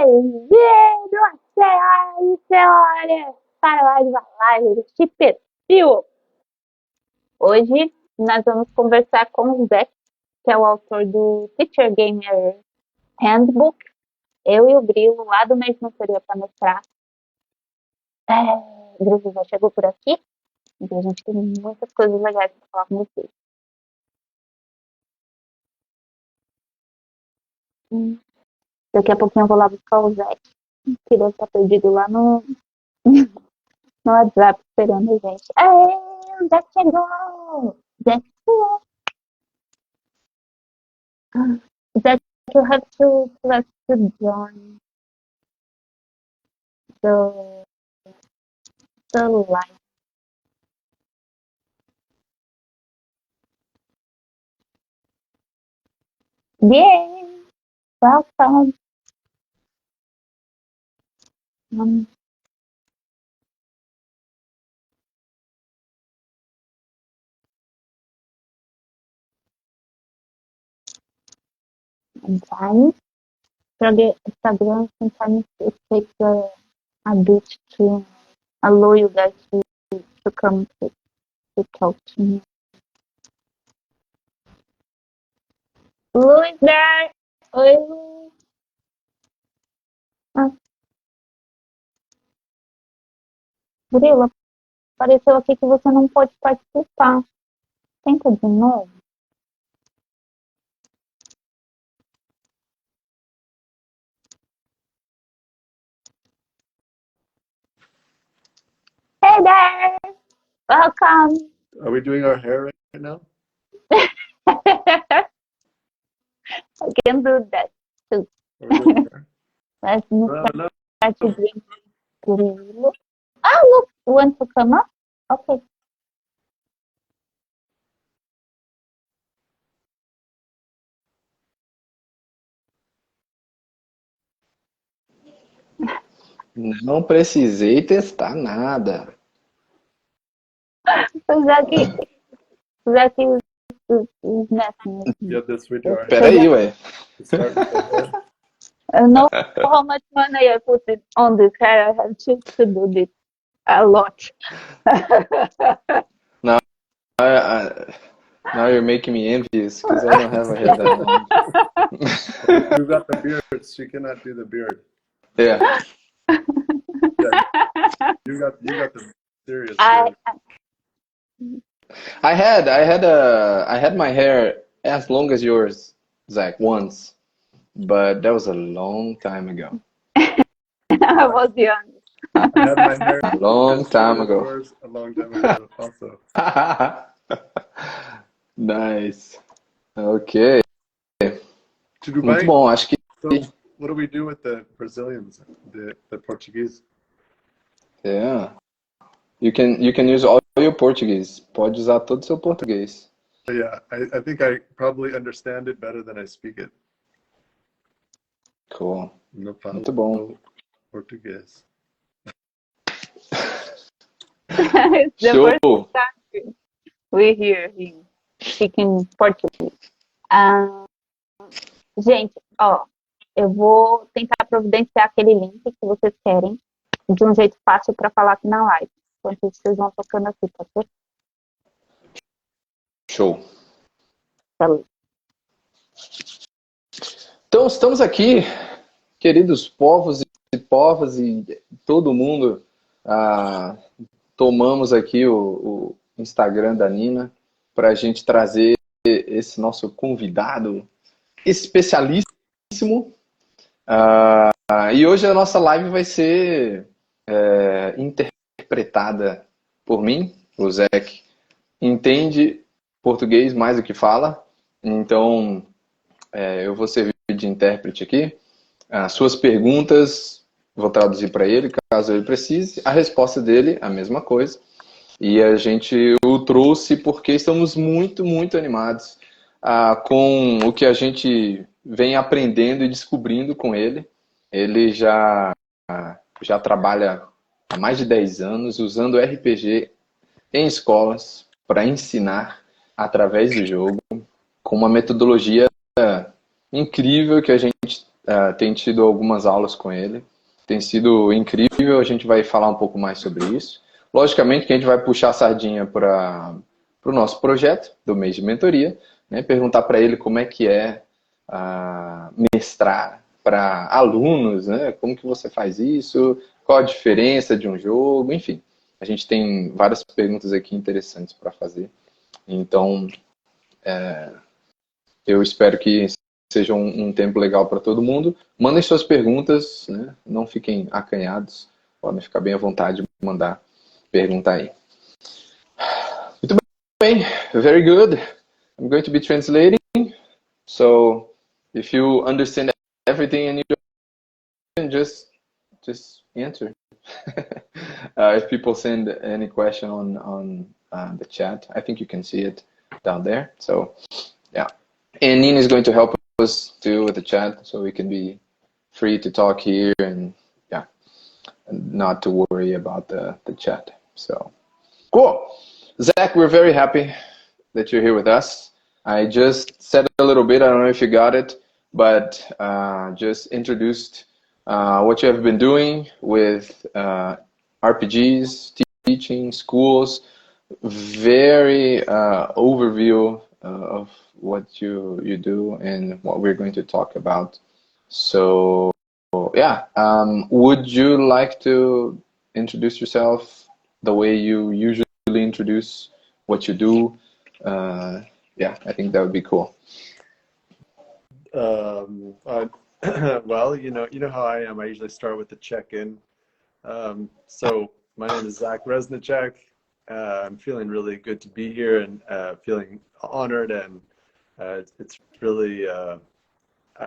Bem-vindo, senhoras e senhores, para mais uma live deste perfil. Hoje nós vamos conversar com o Zé, que é o autor do Teacher Gamer Handbook. Eu e o Grilo, lá do Mês Mentoria para mostrar. O Grilo já chegou por aqui, então a gente tem muitas coisas legais para falar com vocês. Daqui a pouquinho eu vou lá buscar o Zé, que deve estar perdido lá no WhatsApp esperando a gente. Aê, o Zé chegou! Zé chegou! Zé, you have to press to join the line. Yay! Welcome! Sometimes for the Instagram, sometimes it takes a bit to allow you guys to come to talk to me. Lu is there! Oi, Lu! Grilo, apareceu aqui que você não pode participar. Tenta de novo. Hey there! Welcome! Are we doing our hair right now? I can do that too. Are we doing hair? Let's No. start to drink Grilo. Oh, look! You want to come up? Okay. Não precisei testar nada. Já que os netos. Yeah, this we do our hair. Peraí, ué. Start with the hair. I know how much money I put on this hair. I have to do this a lot. Now you're making me envious because I don't have a hair that long. You got the beard, she cannot do the beard. Yeah. You got the serious I beard. I had my hair as long as yours, Zach, once, but that was a long time ago. I was young. I had my hair A long as time short as ago. yours a long time ago also. Nice. Ok. Tudo Muito bem? bom. Acho que So, what do we do with the Brazilians, the Portuguese? yeah. You can use all your Portuguese. Pode usar todo o seu português. Yeah, I think I probably understand it better than I speak it. Cool. No falo Muito bom. português. It's the Show. first time we hear him speaking Portuguese. Gente, ó, eu vou tentar providenciar aquele link que vocês querem de um jeito fácil para falar aqui na live. Enquanto isso, vocês vão tocando aqui, tá certo? Show. Valeu. Então, estamos aqui, queridos povos e povas e todo mundo. Tomamos aqui o Instagram da Nina para a gente trazer esse nosso convidado especialíssimo. E hoje a nossa live vai ser interpretada por mim. O Zach entende português mais do que fala, então eu vou servir de intérprete aqui. As suas perguntas vou traduzir para ele, caso ele precise. A resposta dele, a mesma coisa. E a gente o trouxe porque estamos muito, muito animados com o que a gente vem aprendendo e descobrindo com ele. Ele já trabalha há mais de 10 anos usando RPG em escolas para ensinar através do jogo, com uma metodologia incrível que a gente tem tido algumas aulas com ele. Tem sido incrível, a gente vai falar um pouco mais sobre isso. Logicamente que a gente vai puxar a sardinha para o nosso projeto do mês de mentoria, né? Perguntar para ele como é que é mestrar para alunos, né? Como que você faz isso, qual a diferença de um jogo, enfim. A gente tem várias perguntas aqui interessantes para fazer. Então, eu espero que seja um tempo legal para todo mundo. Mandem suas perguntas, né? Não fiquem acanhados. Podem ficar bem à vontade de mandar pergunta aí. Muito bem, very good. I'm going to be translating. So, if you understand everything and you don't, just answer. If people send any question on the chat, I think you can see it down there. So, yeah. And Nina is going to help us too with the chat, so we can be free to talk here and not to worry about the chat. So, cool. Zach, we're very happy that you're here with us. I just said a little bit, I don't know if you got it, but just introduced what you have been doing with RPGs, teaching, schools, very overview of what you do and what we're going to talk about. So, yeah, would you like to introduce yourself the way you usually introduce what you do? Yeah, I think that would be cool. Well, you know how I am. I usually start with the check-in. So my name is Zach Resnicek. I'm feeling really good to be here and feeling honored, and it's really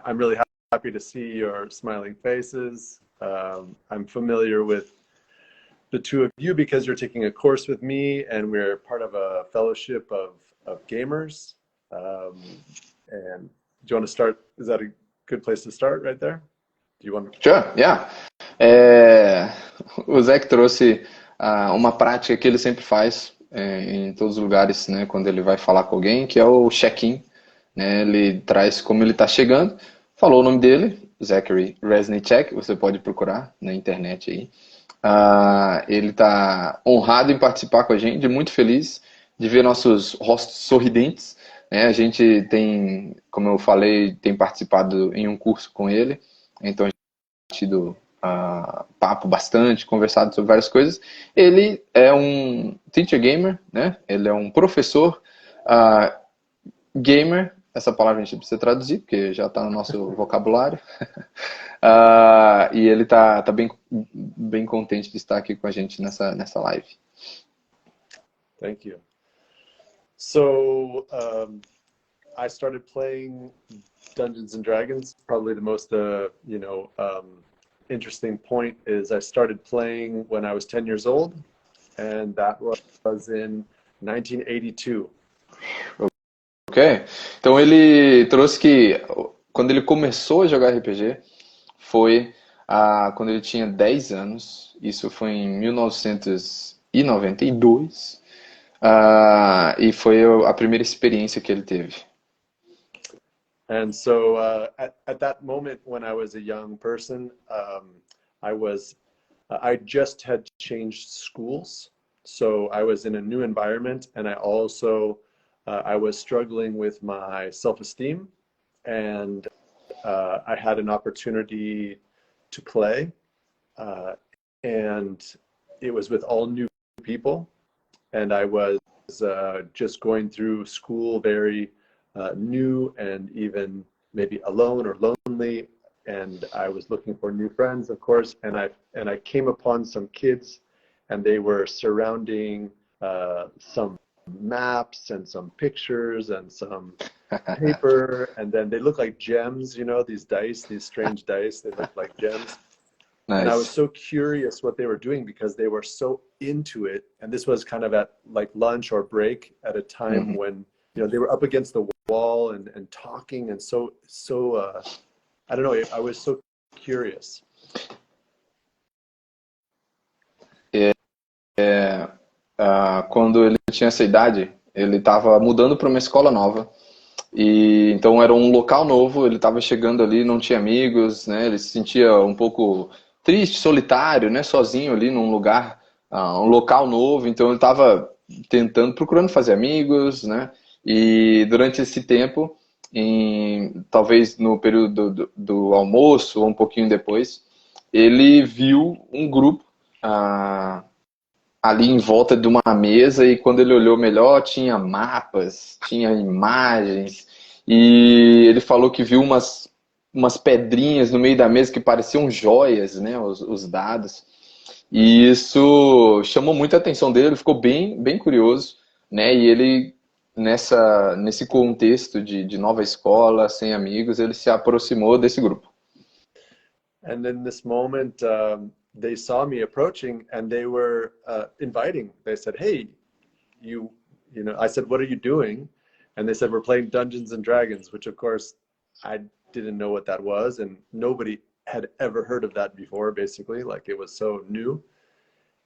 I'm really happy to see your smiling faces. I'm familiar with the two of you because you're taking a course with me, and we're part of a fellowship of gamers. And do you want to start? Is that a good place to start right there? Do you want to? Sure, yeah. O Zach trouxe uma prática que ele sempre faz em todos os lugares, né, quando ele vai falar com alguém, que é o check-in. Né, ele traz como ele está chegando, falou o nome dele, Zachary Resnicek, você pode procurar na internet aí. Ele está honrado em participar com a gente, muito feliz de ver nossos rostos sorridentes. Né? A gente tem, como eu falei, tem participado em um curso com ele, então a gente tem tido papo bastante, conversado sobre várias coisas. Ele é um teacher gamer, né? Ele é um professor gamer. Essa palavra a gente precisa traduzir, porque já está no nosso vocabulário. E ele tá bem contente de estar aqui com a gente nessa live. Thank you. So, I started playing Dungeons and Dragons. Probably the most, interesting point is I started playing when I was 10 years old, and that was in 1982. Ok. Então ele trouxe que quando ele começou a jogar RPG foi quando ele tinha 10 anos. Isso foi em 1992. E foi a primeira experiência que ele teve. And so at that moment when I was a young person, I just had changed schools. So I was in a new environment, and I also I was struggling with my self-esteem, and I had an opportunity to play, and it was with all new people, and I was just going through school very new and even maybe alone or lonely, and I was looking for new friends, of course, and I came upon some kids, and they were surrounding some maps and some pictures and some paper, and then they look like gems, these dice, these strange dice, they look like gems. Nice. And I was so curious what they were doing because they were so into it. And this was kind of at like lunch or break at a time when, they were up against the wall and talking. And so I don't know, I was so curious. Quando ele tinha essa idade, ele estava mudando para uma escola nova E então era um local novo, ele estava chegando ali, não tinha amigos, né? Ele se sentia um pouco triste, solitário, né? Sozinho ali num lugar, um local novo. Então ele estava tentando, procurando fazer amigos, né? E durante esse tempo, talvez no período do almoço ou um pouquinho depois, ele viu um grupo ah, ali em volta de uma mesa e quando ele olhou melhor tinha mapas, tinha imagens e ele falou que viu umas pedrinhas no meio da mesa que pareciam joias, né, os dados. E isso chamou muita atenção dele, ele ficou bem curioso, né? E ele nesse contexto de nova escola, sem amigos, ele se aproximou desse grupo. And in this moment, they saw me approaching, and they were inviting. They said, "Hey, you know." I said, "What are you doing?" And they said, "We're playing Dungeons and Dragons," which, of course, I didn't know what that was, and nobody had ever heard of that before. Basically, like it was so new.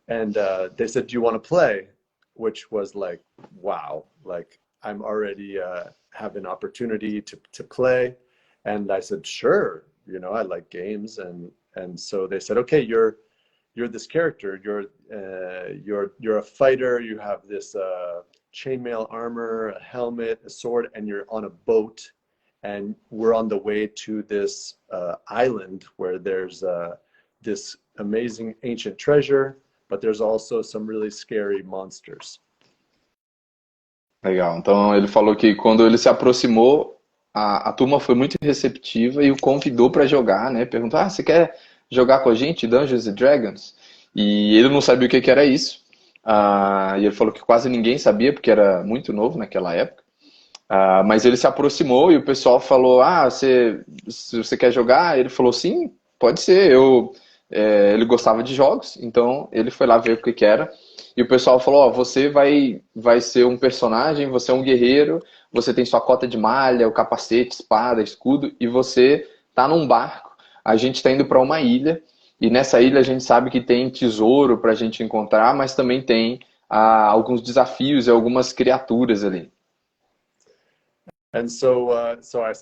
And they said, "Do you want to play?" Which was like, wow, like I'm already have an opportunity to play. And I said, "Sure." You know, I like games, and so they said, "Okay, you're this character. You're a fighter. You have this chainmail armor, a helmet, a sword, and you're on a boat. And we're on the way to this island where there's this amazing ancient treasure, but there's also some really scary monsters." Legal. Então ele falou que quando ele se aproximou, a turma foi muito receptiva e o convidou para jogar, né? Perguntou: "Ah, você quer jogar com a gente Dungeons and Dragons?" E ele não sabia o que era isso. E ele falou que quase ninguém sabia porque era muito novo naquela época. Mas ele se aproximou e o pessoal falou: se você quer jogar? Ele falou: "Sim, pode ser." Ele gostava de jogos, então ele foi lá ver o que era. E o pessoal falou: você vai ser um personagem, você é um guerreiro, você tem sua cota de malha, o capacete, espada, escudo, e você tá num barco. A gente está indo para uma ilha, e nessa ilha a gente sabe que tem tesouro para a gente encontrar, mas também tem alguns desafios e algumas criaturas ali. And so I,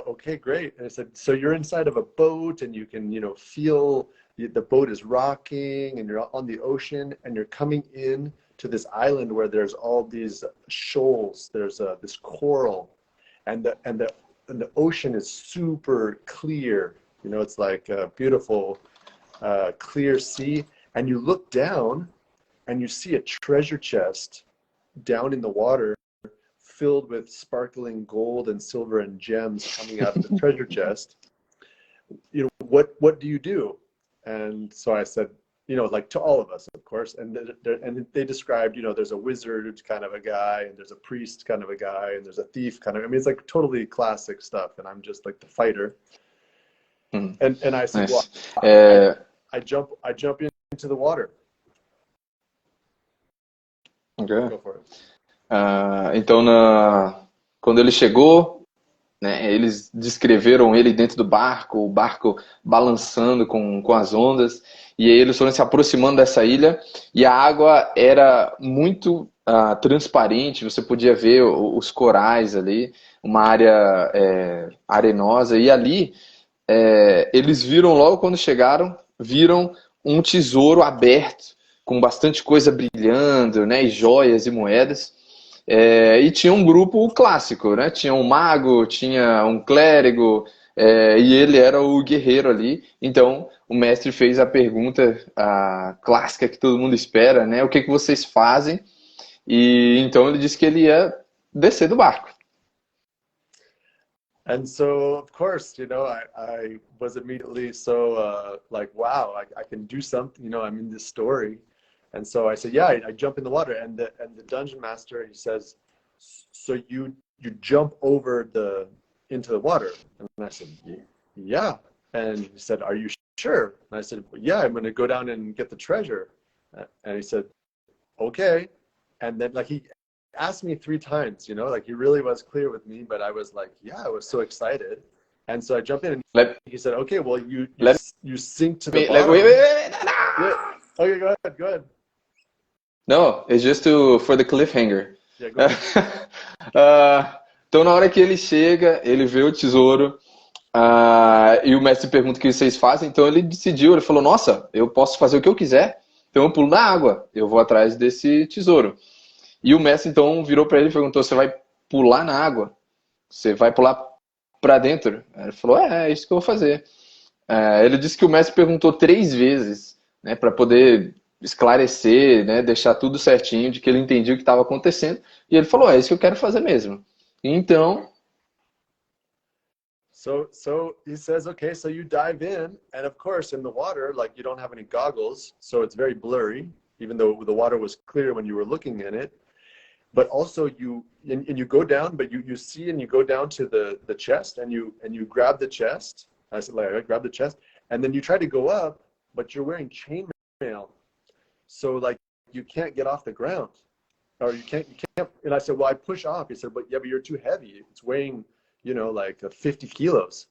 okay, great. And I said, "So you're inside of a boat, and you can, feel the boat is rocking, and you're on the ocean, and you're coming in to this island where there's all these shoals. There's this coral, and the ocean is super clear. It's like a beautiful, clear sea. And you look down, and you see a treasure chest down in the water, filled with sparkling gold and silver and gems coming out of the treasure chest. What do you do?" And so I said, like to all of us, of course. And they described, there's a wizard kind of a guy, and there's a priest kind of a guy, and there's a thief kind of. I mean, it's like totally classic stuff, and I'm just like the fighter. And I said, Nice. "Well, I jump into the water." Okay. Go for it. Então, quando ele chegou, né, eles descreveram ele dentro do barco, o barco balançando com as ondas, e aí eles foram se aproximando dessa ilha, e a água era muito transparente, você podia ver os corais ali, uma área arenosa, e ali eles viram logo quando chegaram, viram um tesouro aberto, com bastante coisa brilhando, né, e joias e moedas. E tinha um grupo clássico, né? Tinha um mago, tinha um clérigo, e ele era o guerreiro ali. Então o mestre fez a pergunta clássica que todo mundo espera, né? O que vocês fazem? E então ele disse que ele ia descer do barco. And so, of course, I was immediately so like, wow, I can do something. I'm in this story. And so I said, yeah, I jump in the water, and the dungeon master, he says, "So you jump over into the water?" And I said, "Yeah." And he said, "Are you sure?" And I said, "Yeah, I'm going to go down and get the treasure." And he said, "Okay." And then like he asked me 3 times, like he really was clear with me, but I was like, yeah, I was so excited. And so I jumped in, and he said, "Okay, well, you sink to the bottom." Wait. Yeah. Okay, go ahead. No, it's just for the cliffhanger. Yeah, go ahead. Então, na hora que ele chega, ele vê o tesouro, e o mestre pergunta o que vocês fazem, então ele decidiu, ele falou, nossa, eu posso fazer o que eu quiser, então eu pulo na água, eu vou atrás desse tesouro. E o mestre então virou para ele e perguntou, você vai pular na água? Você vai pular para dentro? Ele falou, é isso que eu vou fazer. Ele disse que o mestre perguntou 3 vezes, né, para poder esclarecer, né, deixar tudo certinho, de que ele entendia o que estava acontecendo, e ele falou, é isso que eu quero fazer mesmo. Então, So he says, okay, so you dive in, and of course, in the water, like you don't have any goggles, so it's very blurry, even though the water was clear when you were looking in it. But also you go down, but you see and you go down to the chest, and you grab the chest. I said, like, I grab the chest, and then you try to go up, but you're wearing chainmail, so like you can't get off the ground, or you can't. And I said, well, I push off. He said, but yeah, but you're too heavy. It's weighing, like 50 kilos.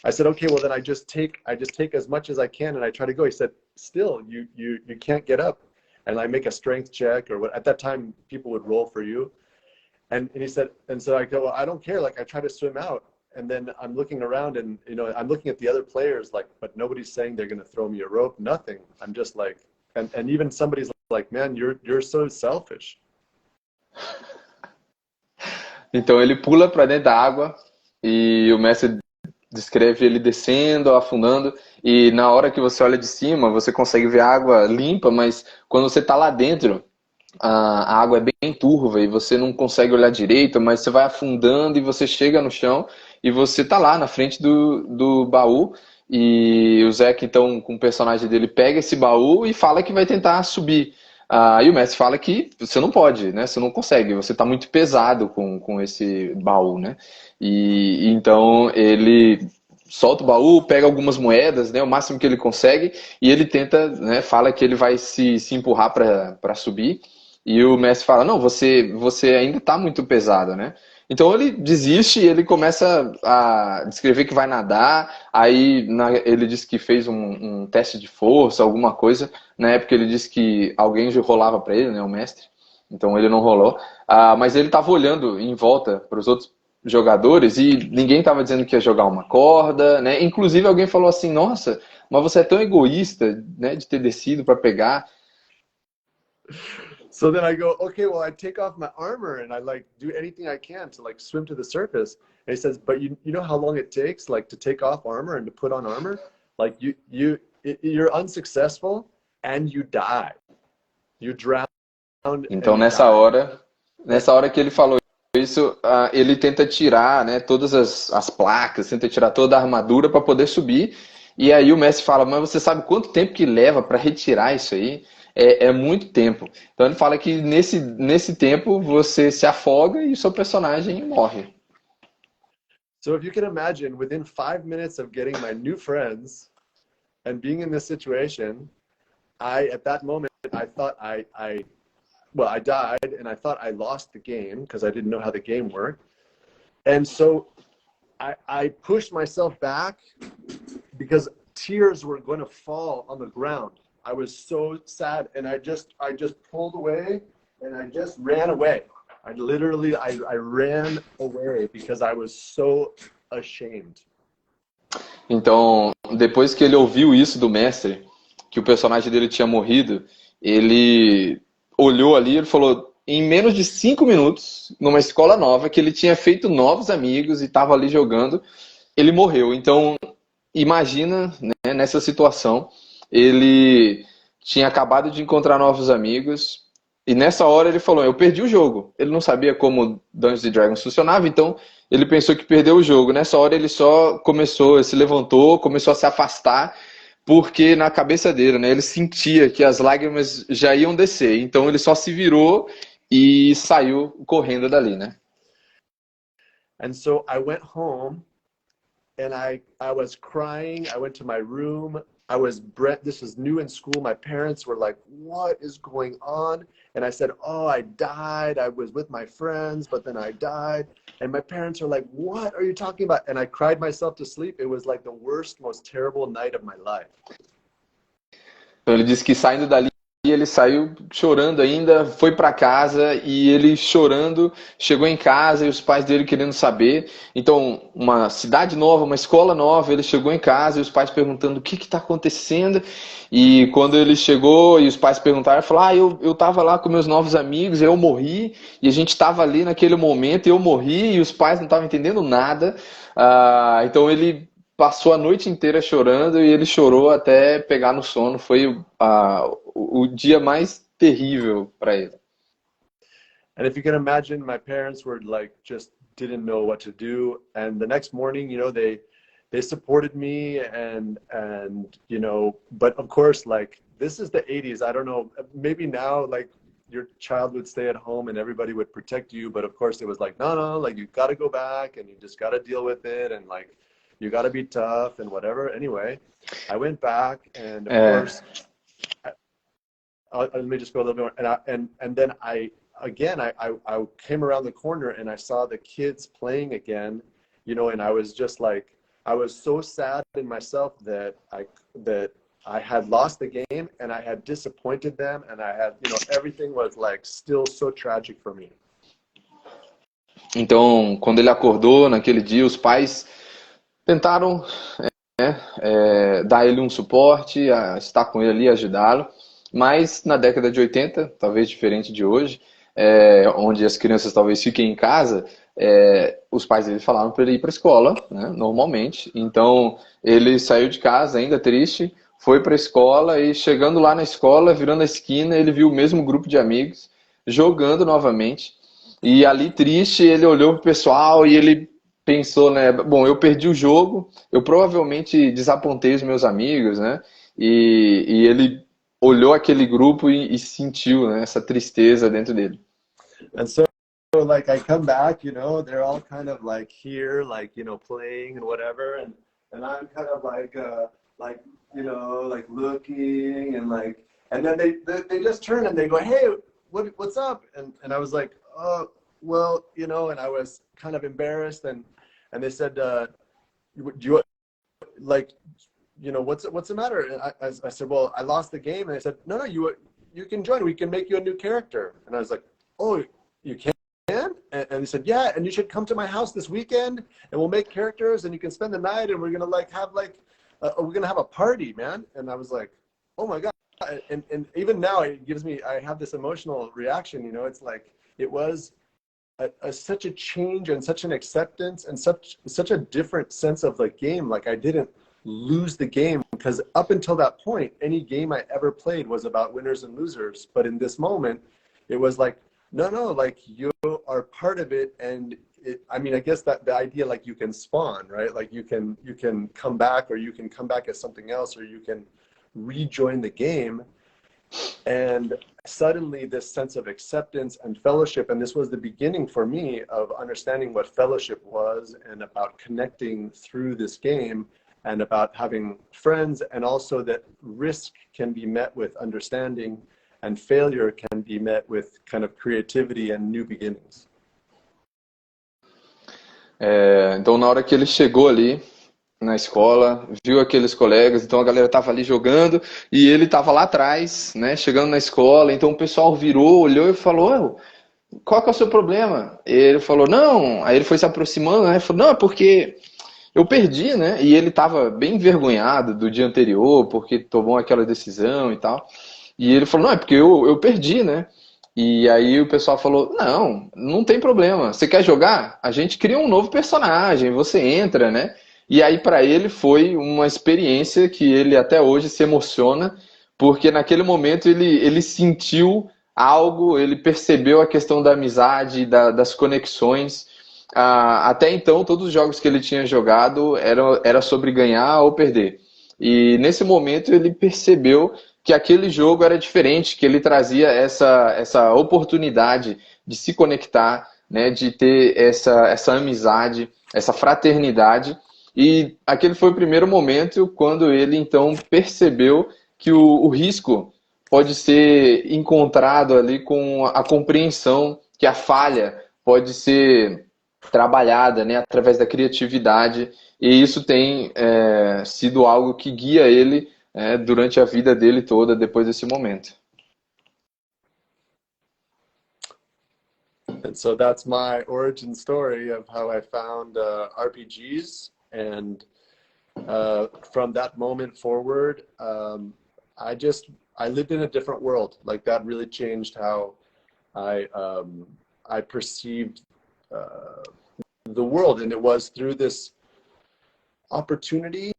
I said, okay, well then I just take as much as I can and I try to go. He said, still, you can't get up. And I make a strength check, or what, at that time people would roll for you. And he said, and so I go, well, I don't care. Like I try to swim out, and then I'm looking around, and I'm looking at the other players, like, but nobody's saying they're going to throw me a rope, nothing. I'm just like, and even somebody's like, man, you're so selfish. então ele pula para dentro da água e o mestre descreve ele descendo, afundando, e na hora que você olha de cima, você consegue ver a água limpa, mas quando você está lá dentro, a água é bem turva e você não consegue olhar direito, mas você vai afundando e você chega no chão e você está lá na frente do baú, e o Zack, então, com o personagem dele, pega esse baú e fala que vai tentar subir. E o mestre fala que você não pode, né? Você não consegue, você está muito pesado com esse baú, né? E então ele solta o baú, pega algumas moedas, né? O máximo que ele consegue, e ele tenta, né? Fala que ele vai se empurrar para subir. E o mestre fala, não, você ainda está muito pesado, né? Então ele desiste e ele começa a descrever que vai nadar. Aí ele disse que fez um teste de força, alguma coisa. Na época ele disse que alguém rolava para ele, né, o mestre. Então ele não rolou. Mas ele estava olhando em volta para os outros jogadores e ninguém estava dizendo que ia jogar uma corda, né? Inclusive alguém falou assim, nossa, mas você é tão egoísta, né, de ter descido para pegar. So then I go, okay, well, I take off my armor and I like do anything I can to like swim to the surface. And he says, but you know how long it takes like to take off armor and to put on armor? Like you're unsuccessful and you die. You drown. Então nessa hora que ele falou isso, ele tenta tirar, né, todas as placas, tenta tirar toda a armadura para poder subir. E aí o mestre fala, mas você sabe quanto tempo que leva para retirar isso aí? É muito tempo. Então ele fala que nesse tempo você se afoga e o seu personagem morre. So if you can imagine, within 5 minutes of getting my new friends and being in this situation, at that moment, I thought I died, and I thought I lost the game because I didn't know how the game worked. And so I pushed myself back because tears were going to fall on the ground. I was so sad, and I just pulled away, and I just ran away. I ran away because I was so ashamed. Então, depois que ele ouviu isso do mestre, que o personagem dele tinha morrido, ele olhou ali e falou, em menos de 5 minutos, numa escola nova, que ele tinha feito novos amigos e estava ali jogando, ele morreu. Então, imagina, né, nessa situação, ele tinha acabado de encontrar novos amigos e nessa hora ele falou, eu perdi o jogo. Ele não sabia como Dungeons & Dragons funcionava, então ele pensou que perdeu o jogo. Nessa hora ele só se levantou, começou a se afastar, porque na cabeça dele, né, ele sentia que as lágrimas já iam descer. Então ele só se virou e saiu correndo dali, né? And so I went home and I was crying. I went to my room. This was new in school. My parents were like, what is going on? And I said, oh, I died. I was with my friends, but then I died. And my parents were like, what are you talking about? And I cried myself to sleep. It was like the worst, most terrible night of my life. Então ele disse que saindo dali ele saiu chorando ainda, foi para casa e ele chorando, chegou em casa e os pais dele querendo saber. Então, uma cidade nova, uma escola nova, ele chegou em casa e os pais perguntando o que está acontecendo. E quando ele chegou e os pais perguntaram, ele falou: eu estava lá com meus novos amigos, eu morri, e a gente estava ali naquele momento, e eu morri, e os pais não estavam entendendo nada. Então ele passou a noite inteira chorando e ele chorou até pegar no sono. Foi o dia mais terrível para ele. And if you can imagine, my parents were like, just didn't know what to do. And the next morning, they supported me and, but of course, like, this is the 80s. I don't know, maybe now, like, your child would stay at home and everybody would protect you. But of course it was like, no, like, you got to go back and you just got to deal with it. And like, you got to be tough and whatever. Anyway, I went back and of course, let me just go a little bit more. And then I came around the corner and I saw the kids playing again, and I was just like, I was so sad in myself that I had lost the game and I had disappointed them and I had, everything was like still so tragic for me. Então, quando ele acordou naquele dia, os pais tentaram dar ele um suporte, estar com ele ali, ajudá-lo. Mas na década de 80, talvez diferente de hoje, onde as crianças talvez fiquem em casa, os pais dele falaram para ele ir para a escola, né, normalmente. Então ele saiu de casa ainda triste, foi para a escola e chegando lá na escola, virando a esquina, ele viu o mesmo grupo de amigos jogando novamente. E ali triste, ele olhou para o pessoal e ele pensou, né, bom, eu perdi o jogo, eu provavelmente desapontei os meus amigos, né? E ele olhou aquele grupo e sentiu, né, essa tristeza dentro dele. And so like I come back, they're all kind of like here, like, playing and whatever. And I'm kind of like looking and like, and then they just turn and they go, hey, what's up? And I was like, oh, well, and I was kind of embarrassed and they said, do you like, what's the matter? And I said, well, I lost the game. And they said, no, you can join. We can make you a new character. And I was like, oh, you can? And they said, yeah, and you should come to my house this weekend and we'll make characters and you can spend the night and we're going to we're going to have a party, man. And I was like, oh my God. And even now I have this emotional reaction, it's like, it was such a change and such an acceptance and such a different sense of the game. Like I didn't lose the game because up until that point, any game I ever played was about winners and losers. But in this moment, it was like, no, like you are part of it. And I guess that the idea, like you can spawn, right? Like you can come back or you can come back as something else or you can rejoin the game. And suddenly this sense of acceptance and fellowship, and this was the beginning for me of understanding what fellowship was and about connecting through this game and about having friends, and also that risk can be met with understanding and failure can be met with kind of creativity and new beginnings. Então na hora que ele chegou ali na escola, viu aqueles colegas, então a galera tava ali jogando e ele tava lá atrás, né, chegando na escola, então o pessoal virou, olhou e falou, qual que é o seu problema? Ele falou, não, aí ele foi se aproximando, né, falou, não, é porque eu perdi, né, e ele tava bem envergonhado do dia anterior, porque tomou aquela decisão e tal, e ele falou, não, é porque eu perdi, né, e aí o pessoal falou, não tem problema, você quer jogar? A gente cria um novo personagem, você entra, né. E aí para ele foi uma experiência que ele até hoje se emociona, porque naquele momento ele sentiu algo, ele percebeu a questão da amizade, das conexões. Até então todos os jogos que ele tinha jogado era sobre ganhar ou perder. E nesse momento ele percebeu que aquele jogo era diferente, que ele trazia essa oportunidade de se conectar, né, de ter essa amizade, essa fraternidade. E aquele foi o primeiro momento quando ele então percebeu que o risco pode ser encontrado ali com a compreensão, que a falha pode ser trabalhada, né, através da criatividade, e isso tem sido algo que guia ele durante a vida dele toda depois desse momento. And so that's my origin story of how I found RPGs. And from that moment forward, I lived in a different world. Like that really changed how I perceived the world. And it was through this opportunity.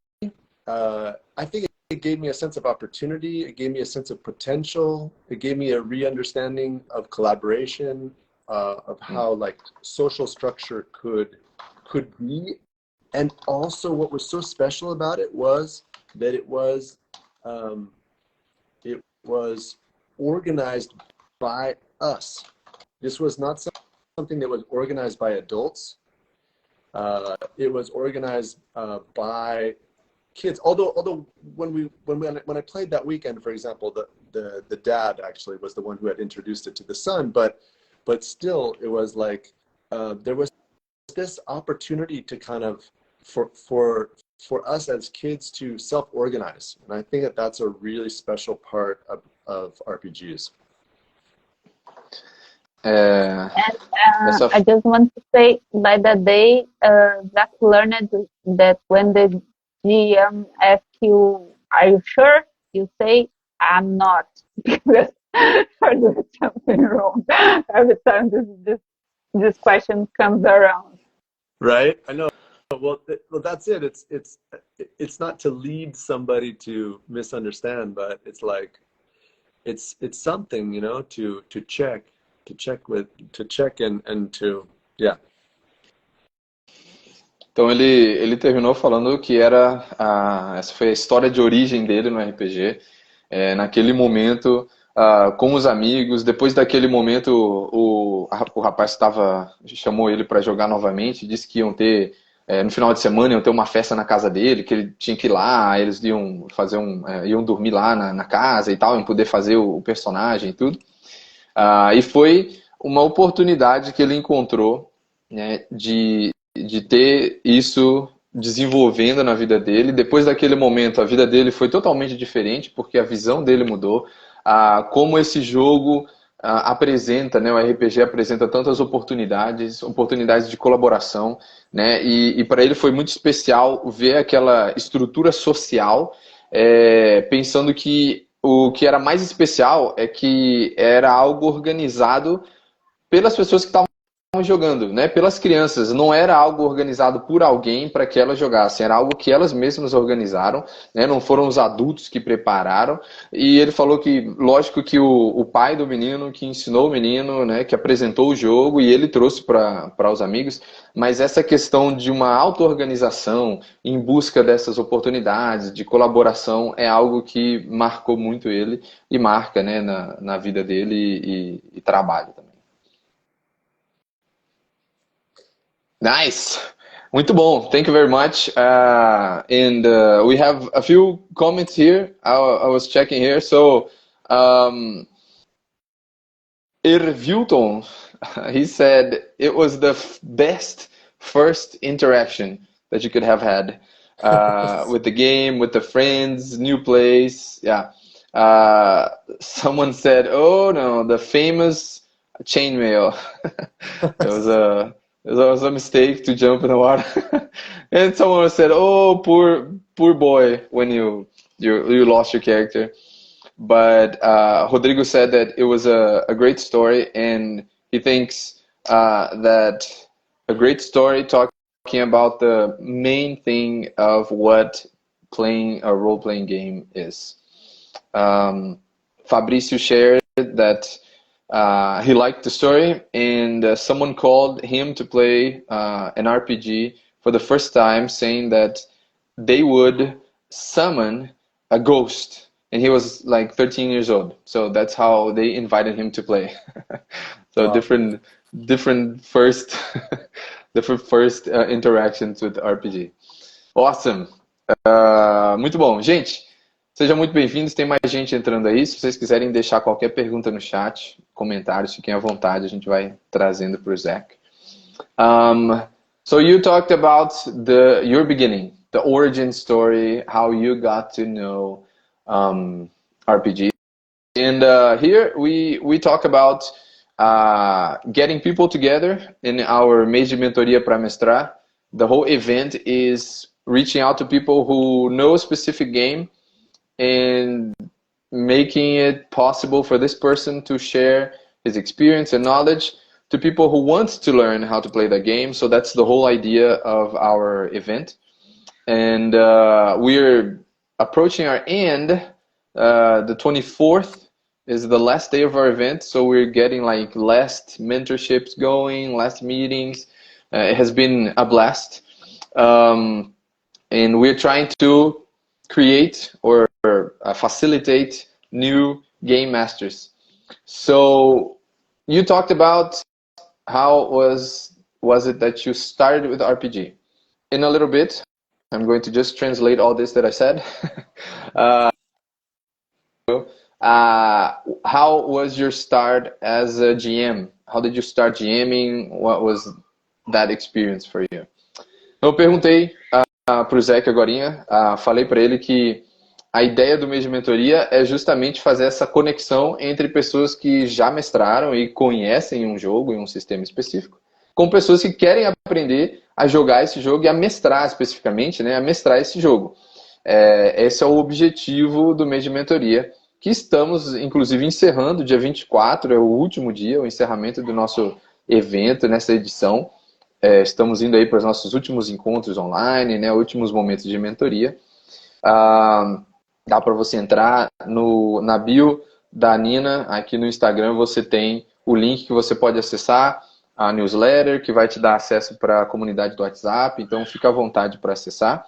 I think it gave me a sense of opportunity. It gave me a sense of potential. It gave me a re-understanding of collaboration, of how like social structure could be. And also what was so special about it was that it was organized by us. This was not something that was organized by adults. It was organized by kids. Although when I played that weekend, for example, the dad actually was the one who had introduced it to the son, but still it was like there was this opportunity to kind of for us as kids to self-organize, and I think that that's a really special part of RPGs. And I just want to say, by the day, Zach learned that when the GM asks you, "Are you sure?" you say, "I'm not," because you're doing something wrong every time this question comes around. Right? I know. Well, that's it. It's not to lead somebody to misunderstand, but it's like it's something, you know, to check and to yeah. Então ele terminou falando que essa foi a história de origem dele no RPG. Naquele momento, com os amigos, depois daquele momento o rapaz chamou ele para jogar novamente, disse que iam ter no final de semana iam ter uma festa na casa dele, que ele tinha que ir lá, eles iam fazer iam dormir lá na casa e tal, iam poder fazer o personagem e tudo. E foi uma oportunidade que ele encontrou, né, de ter isso desenvolvendo na vida dele. Depois daquele momento, a vida dele foi totalmente diferente, porque a visão dele mudou. Como esse jogo apresenta, né, o RPG apresenta tantas oportunidades de colaboração, né, e para ele foi muito especial ver aquela estrutura social, pensando que o que era mais especial é que era algo organizado pelas pessoas que estavam jogando, né? Pelas crianças. Não era algo organizado por alguém para que elas jogassem, era algo que elas mesmas organizaram, né? Não foram os adultos que prepararam. E ele falou que, lógico que o pai do menino que ensinou o menino, né? Que apresentou o jogo e ele trouxe para os amigos, mas essa questão de uma auto-organização em busca dessas oportunidades de colaboração é algo que marcou muito ele e marca, né? Na vida dele e trabalho também. Nice. Muito bom. Thank you very much. And we have a few comments here. I was checking here. So, Irvilton, he said it was the best first interaction that you could have had with the game, with the friends, new place. Yeah. Someone said, "Oh no, the famous chainmail." It was a mistake to jump in the water. And someone said, "Oh, poor boy," when you lost your character. But Rodrigo said that it was a great story, and he thinks that a great story talking about the main thing of what playing a role-playing game is. Fabrício shared that he liked the story, and someone called him to play an RPG for the first time, saying that they would summon a ghost, and he was like 13 years old. So that's how they invited him to play. So wow. different first interactions with RPG. Awesome. Muito bom, gente. Sejam muito bem-vindos, tem mais gente entrando aí. Se vocês quiserem deixar qualquer pergunta no chat, comentários, fiquem à vontade, a gente vai trazendo para o Zach. So you talked about your beginning, the origin story, how you got to know RPG. And here we talk about getting people together in our mês de mentoria para mestrar. The whole event is reaching out to people who know a specific game and making it possible for this person to share his experience and knowledge to people who want to learn how to play the game. So that's the whole idea of our event. And we're approaching our end. The 24th is the last day of our event, so we're getting like last mentorships going, last meetings. It has been a blast. And we're trying to create or facilitate new game masters. So you talked about how was it that you started with RPG? In a little bit, I'm going to just translate all this that I said. How was your start as a GM? How did you start GMing? What was that experience for you? Eu perguntei para o Zach agorinha, falei para ele que a ideia do mês de mentoria é justamente fazer essa conexão entre pessoas que já mestraram e conhecem um jogo e um sistema específico, com pessoas que querem aprender a jogar esse jogo e a mestrar especificamente, né, a mestrar esse jogo. Esse é o objetivo do mês de mentoria, que estamos, inclusive, encerrando, dia 24, é o último dia, o encerramento do nosso evento nessa edição. Estamos indo aí para os nossos últimos encontros online, né, últimos momentos de mentoria. Dá para você entrar na bio da Nina, aqui no Instagram você tem o link que você pode acessar, a newsletter, que vai te dar acesso para a comunidade do WhatsApp, então fica à vontade para acessar.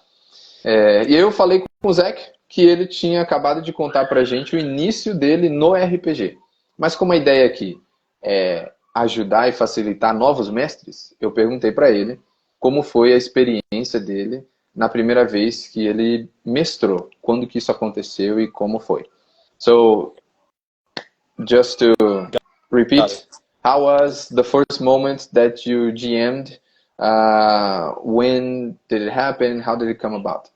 E aí eu falei com o Zach que ele tinha acabado de contar para a gente o início dele no RPG. Mas como a ideia aqui é ajudar e facilitar novos mestres, eu perguntei para ele como foi a experiência dele na primeira vez que ele mestrou, quando que isso aconteceu e como foi. So, just to repeat, how was the first moment that you GM'd? When did it happen? How did it come about?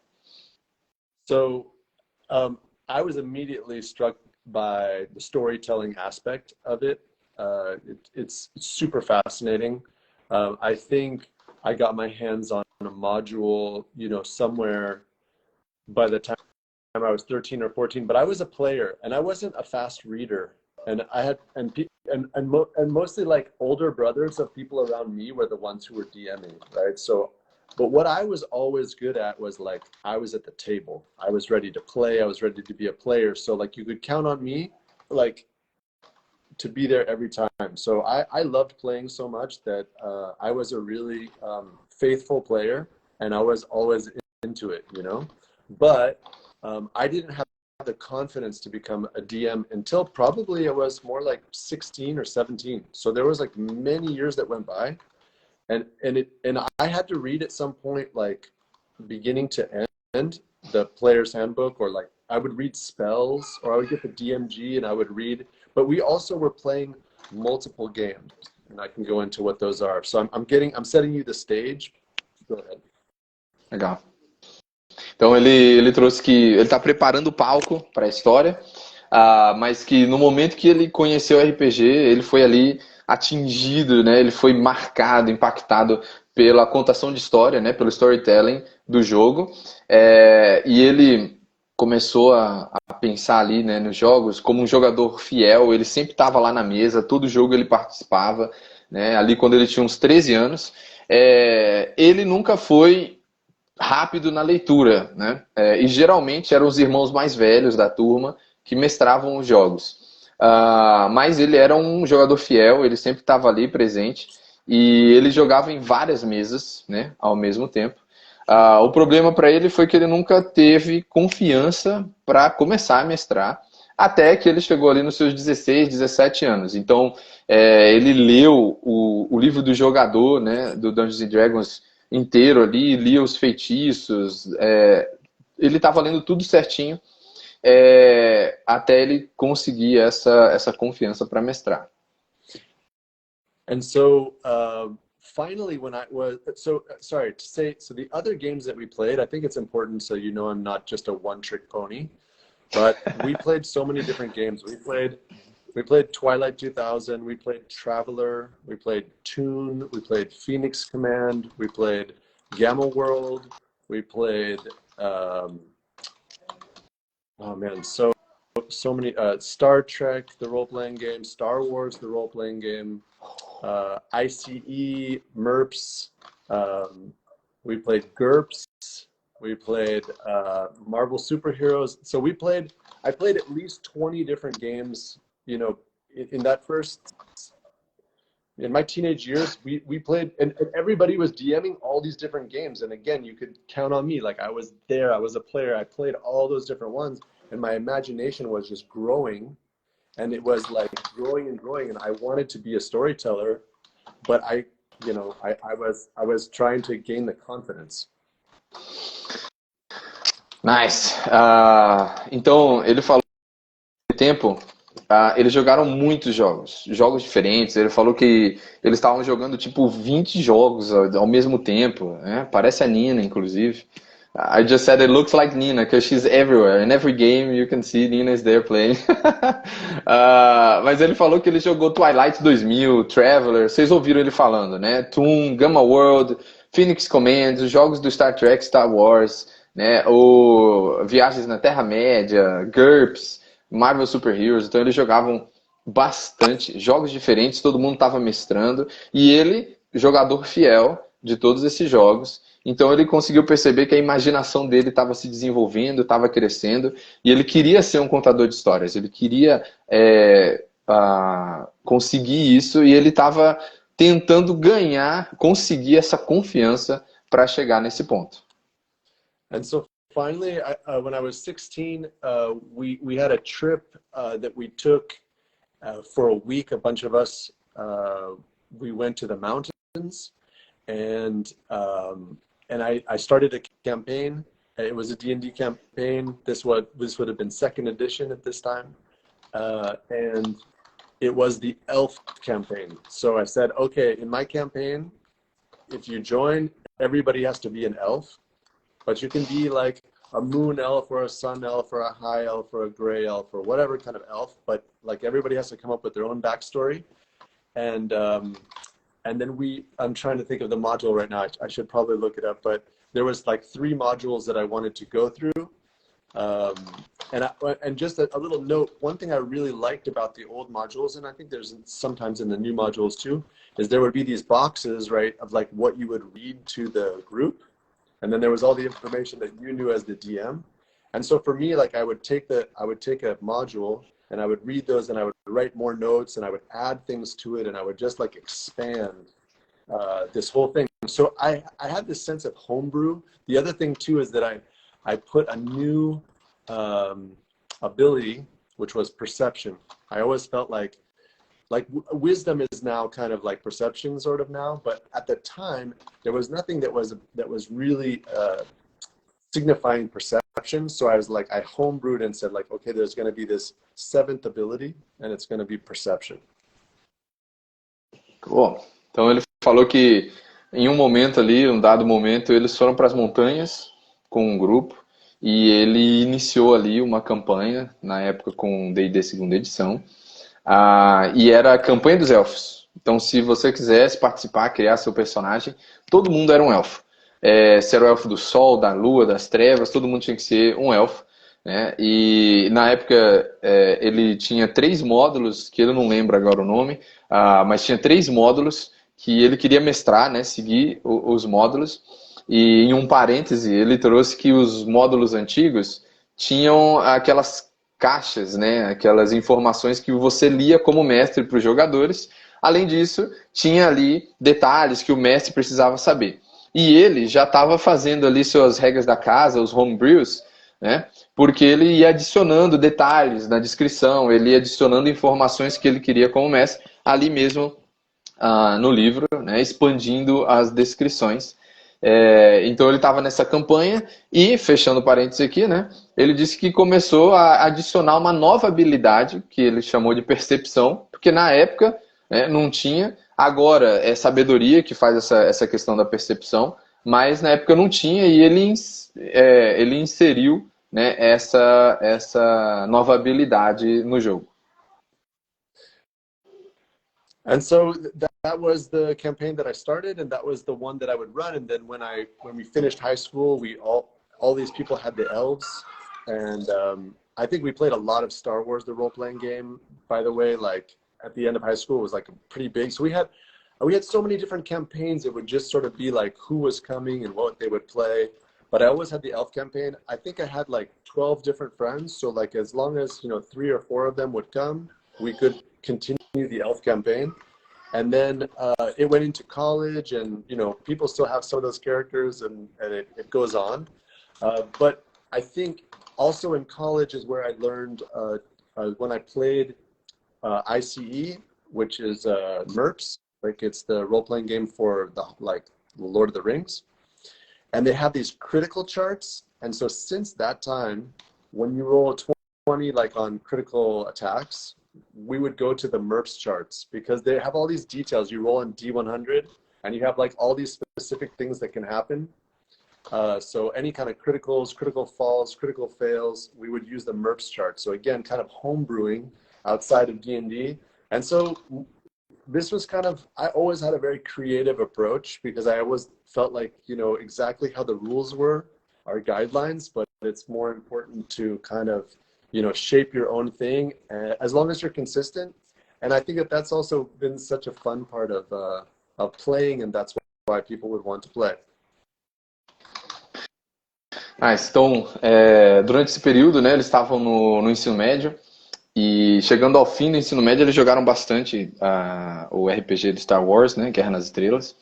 So I was immediately struck by the storytelling aspect of it. It's super fascinating. I think I got my hands on a module, somewhere by the time I was 13 or 14, but I was a player and I wasn't a fast reader. And I had, and mostly like older brothers of people around me were the ones who were DMing, right? So, but what I was always good at was like, I was at the table. I was ready to play. I was ready to be a player. So like you could count on me, like to be there every time. So I loved playing so much that I was a really faithful player and I was always into it, but I didn't have the confidence to become a DM until probably I was more like 16 or 17. So there was like many years that went by and I had to read at some point, like beginning to end, the player's handbook, or like I would read spells, or I would get the DMG and I would read, but we also were playing multiple games and I can go into what those are. So I'm setting you the stage. Go ahead. Legal. Então ele trouxe que ele está preparando o palco para a história, mas que no momento que ele conheceu o RPG, ele foi ali atingido, né? Ele foi marcado, impactado pela contação de história, né? Pelo storytelling do jogo, e ele começou a pensar ali, né, nos jogos como um jogador fiel. Ele sempre estava lá na mesa, todo jogo ele participava, né? Ali quando ele tinha uns 13 anos, ele nunca foi rápido na leitura, né? E geralmente eram os irmãos mais velhos da turma que mestravam os jogos. Mas ele era um jogador fiel, ele sempre estava ali presente e ele jogava em várias mesas, né, ao mesmo tempo. O problema para ele foi que ele nunca teve confiança para começar a mestrar, até que ele chegou ali nos seus 16, 17 anos. Então, ele leu o livro do jogador, né, do Dungeons and Dragons inteiro ali, lia os feitiços, ele estava lendo tudo certinho, até ele conseguir essa confiança para mestrar. And so finally, when I was so the other games that we played, I think it's important so I'm not just a one-trick pony, but we played so many different games. We played We played Twilight 2000. We played Traveler. We played Toon. We played Phoenix Command. We played Gamma World. We played oh man, so many Star Trek, the role-playing game, Star Wars, the role-playing game, ICE, MERPS. We played GURPS. We played Marvel Superheroes. So I played at least 20 different games, you know, in my teenage years, we played, and everybody was DMing all these different games. And again, you could count on me. Like I was there, I was a player, I played all those different ones, and my imagination was just growing, and it was like growing and growing. And I wanted to be a storyteller, but I was trying to gain the confidence. Nice. Então, ele falou que tempo, eles jogaram muitos jogos diferentes. Ele falou que eles estavam jogando tipo 20 jogos ao mesmo tempo, né? Parece a Nina, inclusive. I just said it looks like Nina because she's everywhere. In every game you can see Nina is there playing. Mas ele falou que ele jogou Twilight 2000, Traveler, vocês ouviram ele falando, né? Toon, Gamma World, Phoenix Command, os jogos do Star Trek, Star Wars, né? O Viagens na Terra-média, GURPS, Marvel Super Heroes. Então eles jogavam bastante, jogos diferentes, todo mundo estava mestrando. E ele, jogador fiel de todos esses jogos. Então ele conseguiu perceber que a imaginação dele estava se desenvolvendo, estava crescendo, e ele queria ser um contador de histórias, ele queria conseguir isso, e ele estava tentando conseguir essa confiança para chegar nesse ponto. And so finally, when I was 16, we had a trip that we took for a week. A bunch of us, we went to the mountains, and I started a campaign. It was a D&D campaign. This would have been 2nd edition at this time, and it was the elf campaign. So I said, okay, in my campaign, if you join, everybody has to be an elf, but you can be like a moon elf or a sun elf or a high elf or a gray elf or whatever kind of elf, but like everybody has to come up with their own backstory. And then I'm trying to think of the module right now. I should probably look it up, but there was like 3 modules that I wanted to go through. And just a little note, one thing I really liked about the old modules, and I think there's sometimes in the new modules too, is there would be these boxes, right, of like what you would read to the group. And then there was all the information that you knew as the DM. And so for me, like I would take a module, and I would read those, and I would write more notes, and I would add things to it, and I would just like expand this whole thing. So I had this sense of homebrew. The other thing too is that I put a new ability, which was perception. I always felt like wisdom is now kind of like perception sort of now, but at the time there was nothing that was really signifying perception. So I was like, I homebrewed and said like, okay, there's going to be this 7th ability, and it's going to be perception. Bom, então ele falou que em um dado momento, eles foram para as montanhas com um grupo, e ele iniciou ali uma campanha, na época com D&D 2ª edição, e era a campanha dos elfos. Então se você quisesse participar, criar seu personagem, todo mundo era um elfo. Se era o elfo do sol, da lua, das trevas, todo mundo tinha que ser um elfo, né? E na época ele tinha 3 módulos, que ele não lembra agora o nome, mas tinha 3 módulos que ele queria mestrar, né? Seguir os módulos. E em um parêntese, ele trouxe que os módulos antigos tinham aquelas caixas, né? Aquelas informações que você lia como mestre para os jogadores. Além disso, tinha ali detalhes que o mestre precisava saber. E ele já estava fazendo ali suas regras da casa, os homebrews, né? Porque ele ia adicionando detalhes na descrição, ele ia adicionando informações que ele queria como mestre, ali mesmo no livro, né? Expandindo as descrições. Então ele estava nessa campanha e, fechando parênteses aqui, né? Ele disse que começou a adicionar uma nova habilidade, que ele chamou de percepção, porque na época não tinha. Agora é sabedoria que faz essa questão da percepção, mas na época não tinha, e ele inseriu, né, essa nova habilidade no jogo. And so that was the campaign that I started, and that was the one that I would run. And then when we finished high school, we all these people had the elves, and I think we played a lot of Star Wars, the role-playing game. By the way, like at the end of high school, it was like pretty big. So we had so many different campaigns. It would just sort of be like who was coming and what they would play. But I always had the elf campaign. I think I had like 12 different friends. So like as long as 3 or 4 of them would come, we could continue the elf campaign. And then it went into college, and people still have some of those characters, and it goes on. But I think also in college is where I learned when I played ICE, which is MERPS, like it's the role-playing game for the Lord of the Rings, and they have these critical charts. And so since that time, when you roll a 20 like on critical attacks, we would go to the MERPS charts because they have all these details. You roll on D100 and you have like all these specific things that can happen. So any kind of criticals, critical falls, critical fails, we would use the MERPS chart. So again, kind of home brewing outside of D&D. And so this was kind of, I always had a very creative approach because I always felt like, exactly how the rules were are guidelines, but it's more important to kind of, shape your own thing as long as you're consistent. And I think that that's also been such a fun part of playing, and that's why people would want to play. Então, durante esse período, né, eles estavam no ensino médio, e chegando ao fim do ensino médio, eles jogaram bastante o RPG de Star Wars, né, Guerra nas Estrelas.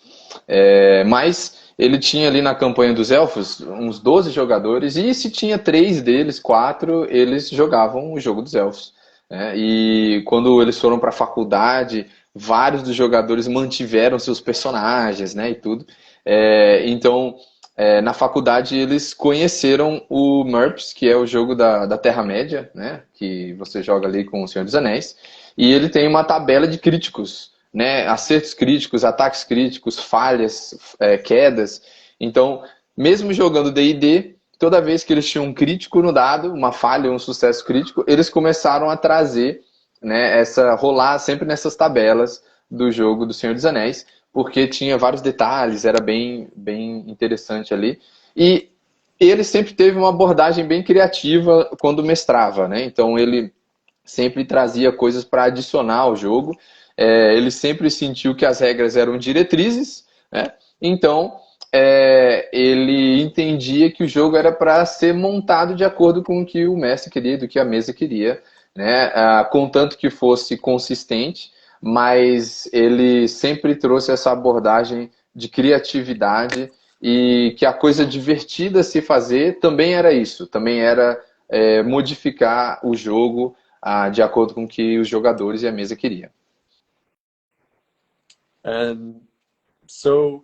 Mas ele tinha ali na campanha dos elfos uns 12 jogadores, e se tinha 3 deles, 4, eles jogavam o jogo dos elfos, né? E quando eles foram para a faculdade, vários dos jogadores mantiveram seus personagens, né, e tudo. Então, na faculdade eles conheceram o MERPS, que é o jogo da Terra-média, né, que você joga ali com o Senhor dos Anéis, e ele tem uma tabela de críticos, né, acertos críticos, ataques críticos, falhas, quedas. Então, mesmo jogando D&D, toda vez que eles tinham um crítico no dado, uma falha, um sucesso crítico, eles começaram a trazer, né, rolar sempre nessas tabelas do jogo do Senhor dos Anéis, porque tinha vários detalhes, era bem interessante ali. E ele sempre teve uma abordagem bem criativa quando mestrava, né? Então ele sempre trazia coisas para adicionar ao jogo. Ele sempre sentiu que as regras eram diretrizes, né? Então ele entendia que o jogo era para ser montado de acordo com o que o mestre queria, do que a mesa queria, né? Contanto que fosse consistente, mas ele sempre trouxe essa abordagem de criatividade, e que a coisa divertida a se fazer também era isso, também era modificar o jogo de acordo com o que os jogadores e a mesa queriam. And so,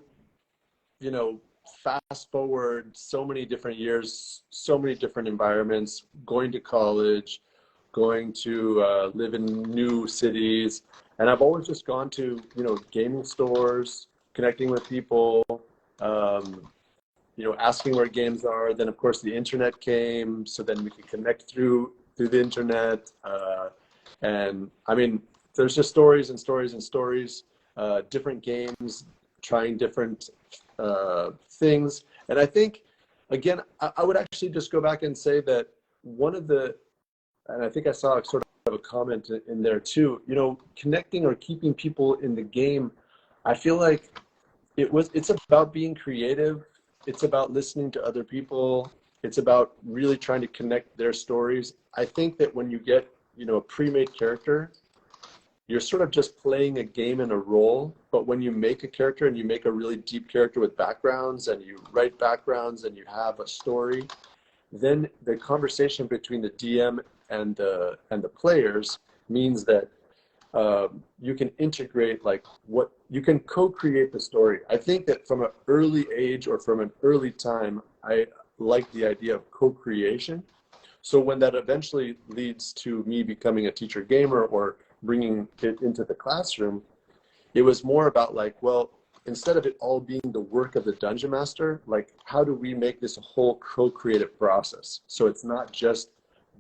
fast forward so many different years, so many different environments, going to college, going to live in new cities. And I've always just gone to, gaming stores, connecting with people, asking where games are. Then, of course, the internet came, so then we could connect through the internet. And I mean, there's just stories and stories and stories, different games, trying different things. And I think, again, I would actually just go back and say that and I think I saw sort of a comment in there too, connecting or keeping people in the game. I feel like it's about being creative. It's about listening to other people. It's about really trying to connect their stories. I think that when you get, a pre-made character, you're sort of just playing a game in a role. But when you make a character and you make a really deep character with backgrounds, and you write backgrounds, and you have a story, then the conversation between the DM and the players means that you can integrate you can co-create the story. I think that from an early age or from an early time, I like the idea of co-creation. So when that eventually leads to me becoming a teacher gamer or bringing it into the classroom, it was more about instead of it all being the work of the dungeon master, how do we make this a whole co-creative process? So it's not just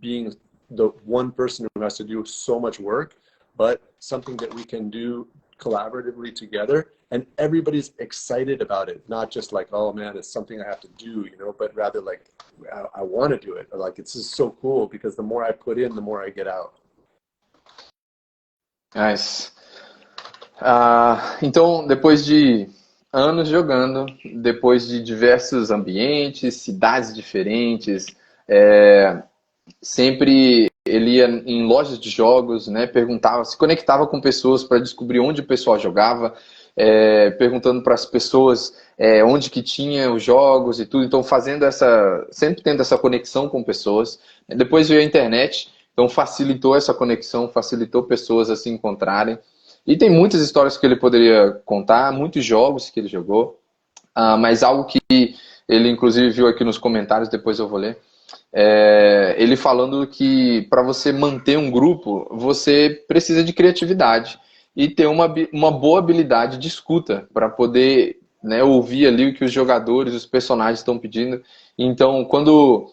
being the one person who has to do so much work, but something that we can do collaboratively together, and everybody's excited about it. Not just like, oh man, it's something I have to do, you know, but rather like, I want to do it. Or like, it's just so cool because the more I put in, the more I get out. Nice. Então, depois de anos jogando, depois de diversos ambientes, cidades diferentes, sempre ele ia em lojas de jogos, né, perguntava, se conectava com pessoas para descobrir onde o pessoal jogava, perguntando para as pessoas onde que tinha os jogos e tudo, então sempre tendo essa conexão com pessoas. Depois veio a internet, então facilitou essa conexão, facilitou pessoas a se encontrarem. E tem muitas histórias que ele poderia contar, muitos jogos que ele jogou, mas algo que ele inclusive viu aqui nos comentários, depois eu vou ler, ele falando que para você manter um grupo, você precisa de criatividade e ter uma boa habilidade de escuta para poder, né, ouvir ali o que os jogadores, os personagens estão pedindo. Então, quando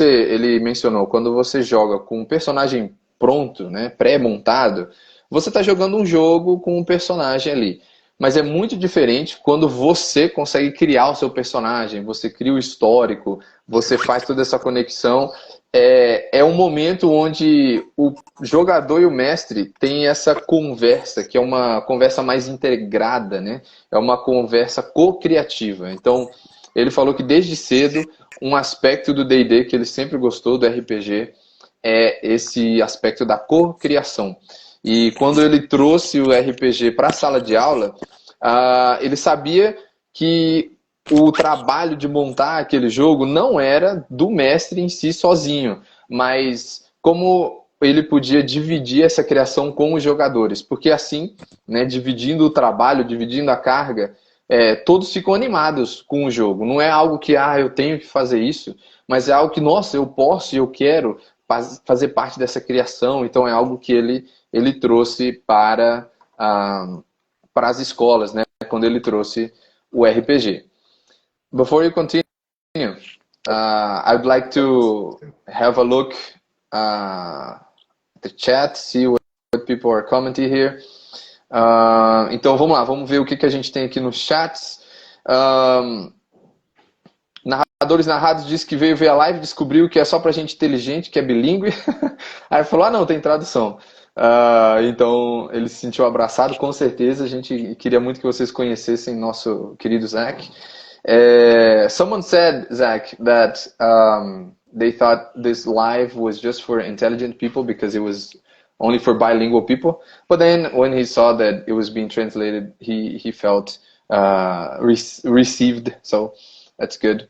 ele mencionou, quando você joga com um personagem pronto, né, pré-montado, você está jogando um jogo com um personagem ali. Mas é muito diferente quando você consegue criar o seu personagem, você cria o histórico, você faz toda essa conexão. É um momento onde o jogador e o mestre têm essa conversa, que é uma conversa mais integrada, né? É uma conversa co-criativa. Então, ele falou que desde cedo, um aspecto do D&D que ele sempre gostou, do RPG, é esse aspecto da co-criação. E quando ele trouxe o RPG para a sala de aula, ele sabia que o trabalho de montar aquele jogo não era do mestre em si sozinho, mas como ele podia dividir essa criação com os jogadores. Porque assim, né, dividindo o trabalho, dividindo a carga, todos ficam animados com o jogo. Não é algo que, eu tenho que fazer isso, mas é algo que, nossa, eu posso e eu quero fazer parte dessa criação. Então é algo que ele trouxe para as escolas, né? Quando ele trouxe o RPG. Before you continue, I'd like to have a look at the chat, see what people are commenting here. Então vamos lá, vamos ver o que a gente tem aqui nos chats. Narradores Narrados disse que veio ver a live, descobriu que é só pra gente inteligente, que é bilíngue. Aí falou, não, tem tradução. Então ele se sentiu abraçado, com certeza. A gente queria muito que vocês conhecessem nosso querido Zach. Someone said, Zach, that they thought this live was just for intelligent people because it was only for bilingual people. But then when he saw that it was being translated, he felt received. So that's good.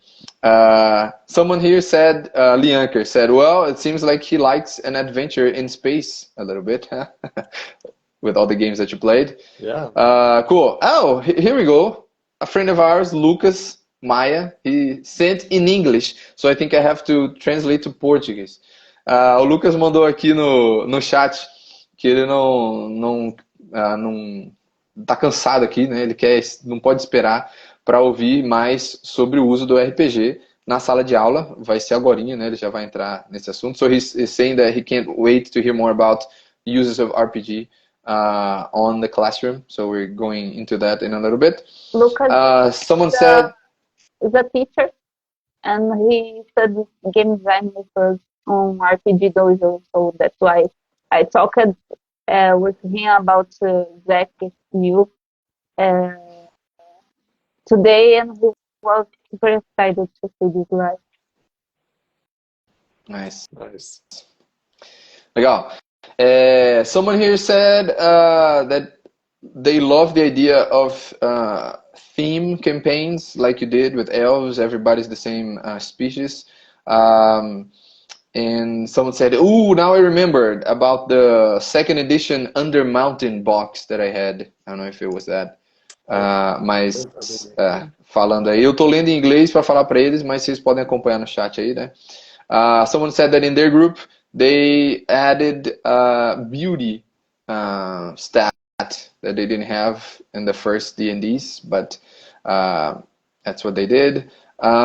Someone here said, Lianker said, well, it seems like he likes an adventure in space a little bit, huh? With all the games that you played. Yeah. Cool. Oh, here we go. A friend of ours, Lucas Maia, he sent in English, so I think I have to translate to Portuguese. O Lucas mandou aqui no chat que ele não tá cansado aqui, né? Ele não pode esperar para ouvir mais sobre o uso do RPG na sala de aula. Vai ser agorinha, né? Ele já vai entrar nesse assunto. So he's saying that he can't wait to hear more about uses of RPG on the classroom. So we're going into that in a little bit. Lucas someone said is a teacher, and he studies game design with us on RPG Dojo. So that's why I talked with him about Zach you today, and he was super excited to see this live. Nice. Nice. Legal. Someone here said that they love the idea of theme campaigns like you did with elves. Everybody's the same species. And someone said, ooh, now I remembered about the second edition Undermountain box that I had. I don't know if it was that. Mas falando aí, eu tô lendo em inglês para falar para eles, mas vocês podem acompanhar no chat aí, né? Someone said that in their group they added beauty stat that they didn't have in the first D&Ds, but that's what they did.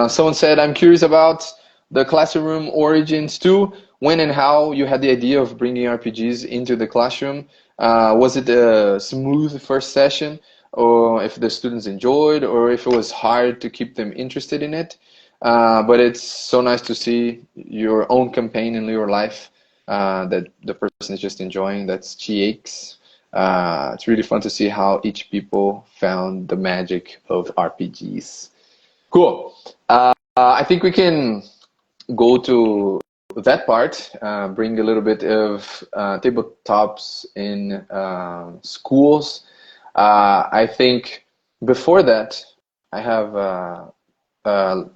Someone said, I'm curious about the classroom origins too. When and how you had the idea of bringing RPGs into the classroom? Was it a smooth first session, or if the students enjoyed, or if it was hard to keep them interested in it? But it's so nice to see your own campaign in your life that the person is just enjoying. That's TX. It's really fun to see how each people found the magic of RPGs. Cool. I think we can go to that part, bring a little bit of tabletops in schools. I think before that, I have a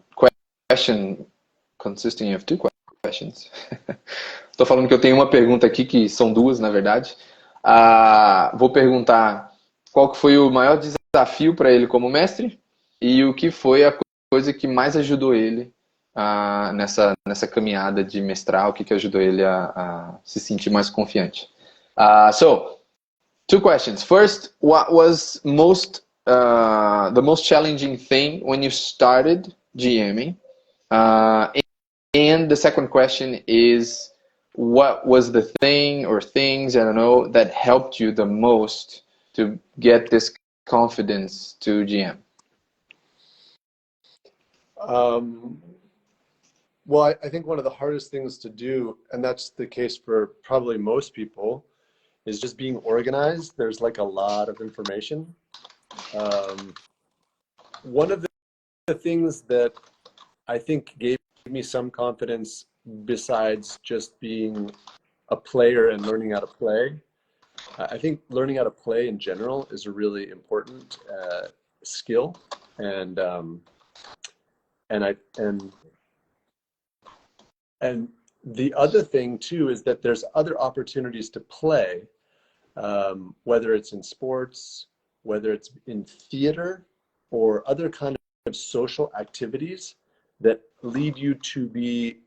question consisting of two questions. Estou falando que eu tenho uma pergunta aqui, que são duas, na verdade. Vou perguntar qual que foi o maior desafio para ele como mestre e o que foi a coisa que mais ajudou ele nessa caminhada de mestrar, o que ajudou ele a se sentir mais confiante. So, two questions. First, what was the most challenging thing when you started GMing? And the second question is, what was the thing or things, I don't know, that helped you the most to get this confidence to GM? Well, I think one of the hardest things to do, and that's the case for probably most people, is just being organized. There's like a lot of information. One of the things that I think gave me some confidence, besides just being a player and learning how to play, I think learning how to play in general is a really important skill, and the other thing too is that there's other opportunities to play, whether it's in sports, whether it's in theater, or other kind of social activities that lead you to be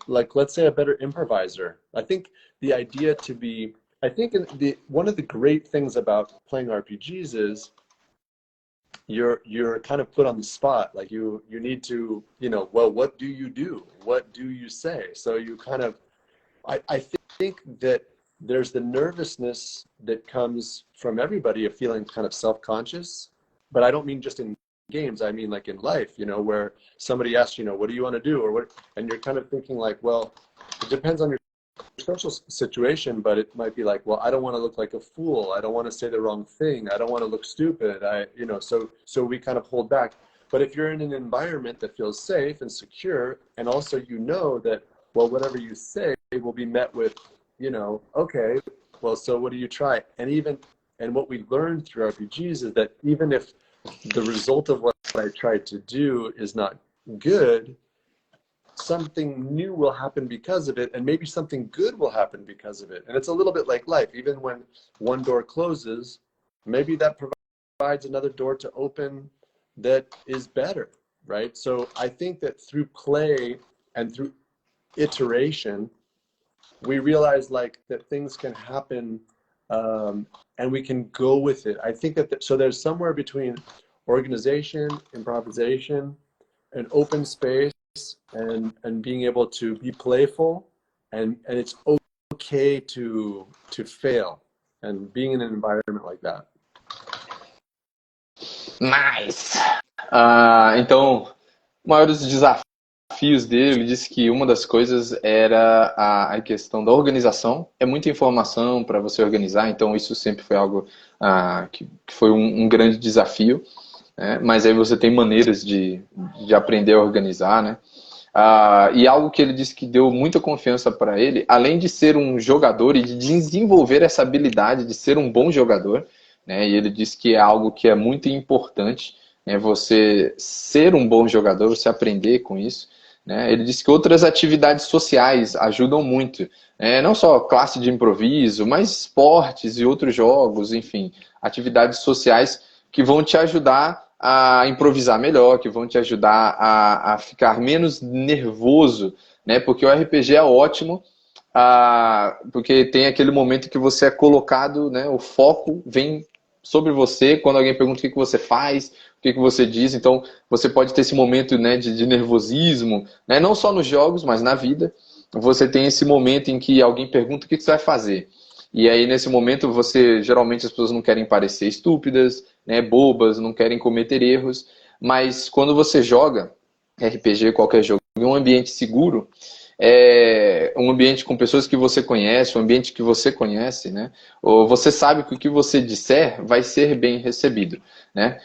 like, let's say, a better improviser. I think the idea to be, I think one of the great things about playing RPGs is you're kind of put on the spot. Like you need to, well, what do you do? What do you say? So you kind of, I think that there's the nervousness that comes from everybody of feeling kind of self-conscious, but I don't mean just in games. I mean like in life, where somebody asks, what do you want to do, or what, and you're kind of thinking like, well, it depends on your social situation, but it might be like, well, I don't want to look like a fool. I don't want to say the wrong thing. I don't want to look stupid. So we kind of hold back. But if you're in an environment that feels safe and secure, and also that, well, whatever you say will be met with, okay, well, so what do you try? And what we learned through RPGs is that even if the result of what I tried to do is not good, something new will happen because of it, and maybe something good will happen because of it. And it's a little bit like life. Even when one door closes, maybe that provides another door to open that is better, right? So I think that through play and through iteration, we realize like that things can happen, and we can go with it. I think that so there's somewhere between organization, improvisation, and open space, and being able to be playful, and it's okay to fail, and being in an environment like that. Nice! Então, o maior dos desafios dele, ele disse que uma das coisas era a questão da organização. É muita informação para você organizar, então isso sempre foi algo que foi um grande desafio, né? Mas aí você tem maneiras de aprender a organizar, né? E algo que ele disse que deu muita confiança para ele, além de ser um jogador e de desenvolver essa habilidade de ser um bom jogador, né? E ele disse que é algo que é muito importante, né? Você ser um bom jogador, você aprender com isso, né? Ele disse que outras atividades sociais ajudam muito, não só classe de improviso, mas esportes e outros jogos, enfim, atividades sociais que vão te ajudar a improvisar melhor, que vão te ajudar a ficar menos nervoso, né? Porque o RPG é ótimo, porque tem aquele momento que você é colocado, né? O foco vem sobre você, quando alguém pergunta o que você faz, o que você diz. Então, você pode ter esse momento, né, de nervosismo, né, não só nos jogos, mas na vida. Você tem esse momento em que alguém pergunta o que você vai fazer. E aí, nesse momento, geralmente as pessoas não querem parecer estúpidas, né, bobas, não querem cometer erros. Mas quando você joga RPG, qualquer jogo, em um ambiente seguro, um ambiente com pessoas que você conhece, um ambiente que você conhece, né? Ou você sabe que o que você disser vai ser bem recebido, né?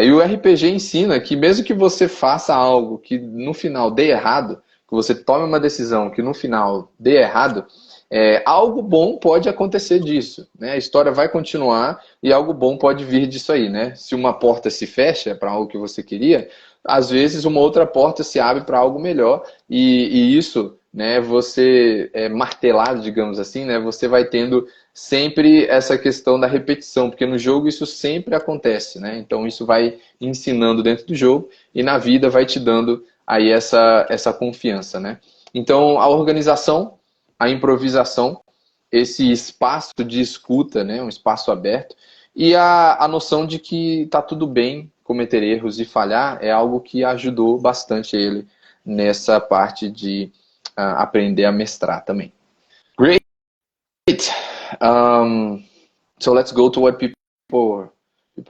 E o RPG ensina que mesmo que você faça algo que no final dê errado, que você tome uma decisão que no final dê errado, algo bom pode acontecer disso, né? A história vai continuar e algo bom pode vir disso aí, né? Se uma porta se fecha para algo que você queria, às vezes uma outra porta se abre para algo melhor e isso, né, você martelado, digamos assim, né, você vai tendo sempre essa questão da repetição, porque no jogo isso sempre acontece, né, então isso vai ensinando dentro do jogo e na vida vai te dando aí essa confiança, né. Então a organização, a improvisação, esse espaço de escuta, né, um espaço aberto, e a noção de que tá tudo bem cometer erros e falhar é algo que ajudou bastante ele nessa parte de aprender a mestrar também. Great! So let's go to what people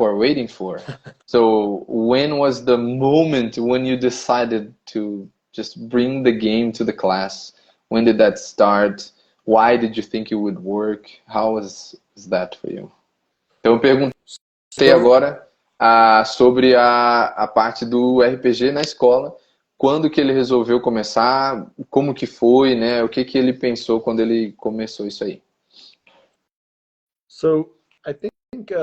are waiting for. So when was the moment when you decided to just bring the game to the class? When did that start? Why did you think it would work? How was that for you? Então eu perguntei agora sobre a parte do RPG na escola. Quando que ele resolveu começar? Como que foi, né? O que que ele pensou quando ele começou isso aí? So I think,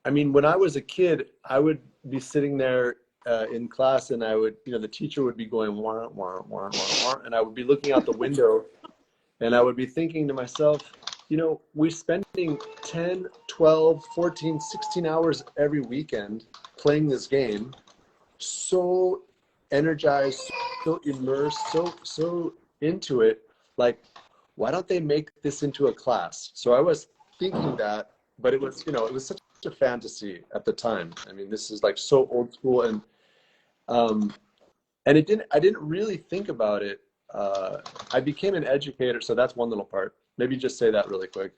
I mean, when I was a kid, I would be sitting there in class, and I would, the teacher would be going wah, wah, wah, wah, wah, and I would be looking out the window, and I would be thinking to myself, we're spending 10, 12, 14, 16 hours every weekend playing this game, so energized, so immersed, so into it. Like, why don't they make this into a class? So I was thinking that, but it was, it was such a fantasy at the time. I mean, this is like so old school, and I didn't really think about it. I became an educator, so that's one little part. Maybe just say that really quick.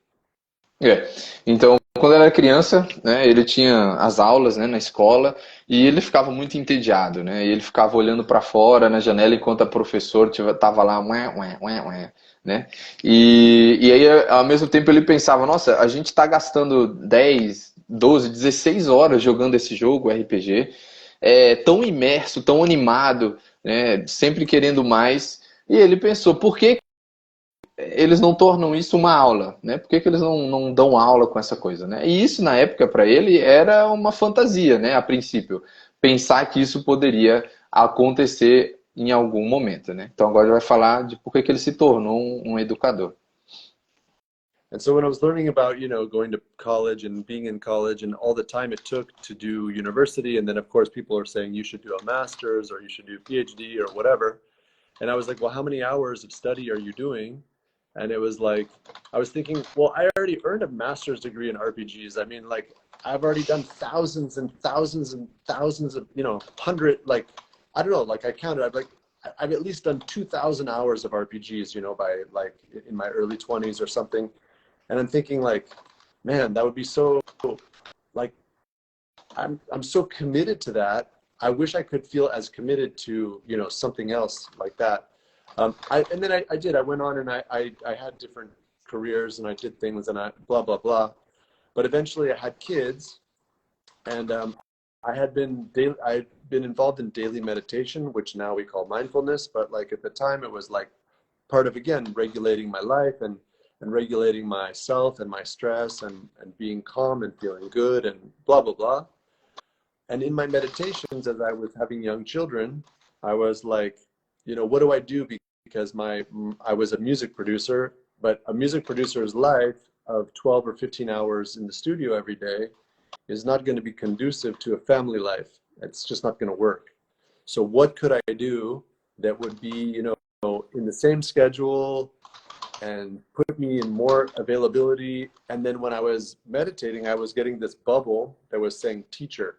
Então, quando ele era criança, né, ele tinha as aulas, né, na escola e ele ficava muito entediado, né, e ele ficava olhando para fora na janela enquanto a professora estava lá, ué, ué, ué, ué, né, e aí ao mesmo tempo ele pensava, nossa, a gente está gastando 10, 12, 16 horas jogando esse jogo RPG, tão imerso, tão animado, né, sempre querendo mais, e ele pensou, por que eles não tornam isso uma aula, né? Por que eles não dão aula com essa coisa, né? E isso, na época, para ele, era uma fantasia, né? A princípio. Pensar que isso poderia acontecer em algum momento, né? Então agora ele vai falar de por que ele se tornou um educador. And so when I was learning about, going to college and being in college and all the time it took to do university, and then of course people are saying you should do a master's or you should do a PhD or whatever. And I was like, well, how many hours of study are you doing? And it was like, I was thinking, well, I already earned a master's degree in RPGs. I mean, like, I've already done thousands and thousands and thousands of, hundred, like, I don't know, like I counted, I've at least done 2,000 hours of RPGs, by like in my early 20s or something. And I'm thinking like, man, that would be so, like, I'm so committed to that. I wish I could feel as committed to, something else like that. I did. I went on and I had different careers and I did things and I blah, blah, blah. But eventually I had kids, and I'd been involved in daily meditation, which now we call mindfulness. But like at the time it was like part of, again, regulating my life and regulating myself and my stress and being calm and feeling good and blah, blah, blah. And in my meditations, as I was having young children, I was like, what do I do? Because I was a music producer, but a music producer's life of 12 or 15 hours in the studio every day is not going to be conducive to a family life. It's just not going to work. So what could I do that would be, in the same schedule, and put me in more availability. And then when I was meditating, I was getting this bubble that was saying teacher.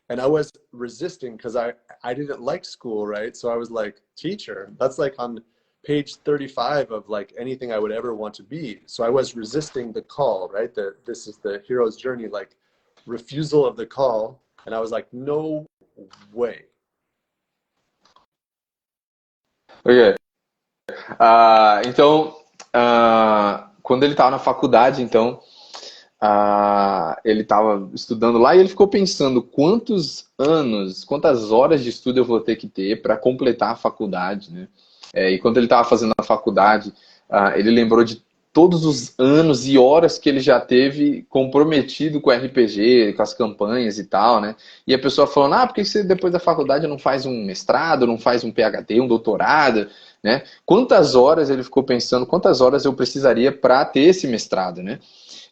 And I was resisting because I didn't like school, right? So I was like, teacher, that's like on page 35 of like anything I would ever want to be. So I was resisting the call, right? This is the hero's journey, like refusal of the call. And I was like, no way. Ok. Então, quando ele estava na faculdade, então, ele estava estudando lá e ele ficou pensando quantos anos, quantas horas de estudo eu vou ter que ter para completar a faculdade, né? E quando ele estava fazendo a faculdade, ele lembrou de todos os anos e horas que ele já teve comprometido com o RPG, com as campanhas e tal, né? E a pessoa falando, por que você depois da faculdade não faz um mestrado, não faz um PhD, um doutorado, né? Quantas horas ele ficou pensando, quantas horas eu precisaria para ter esse mestrado, né?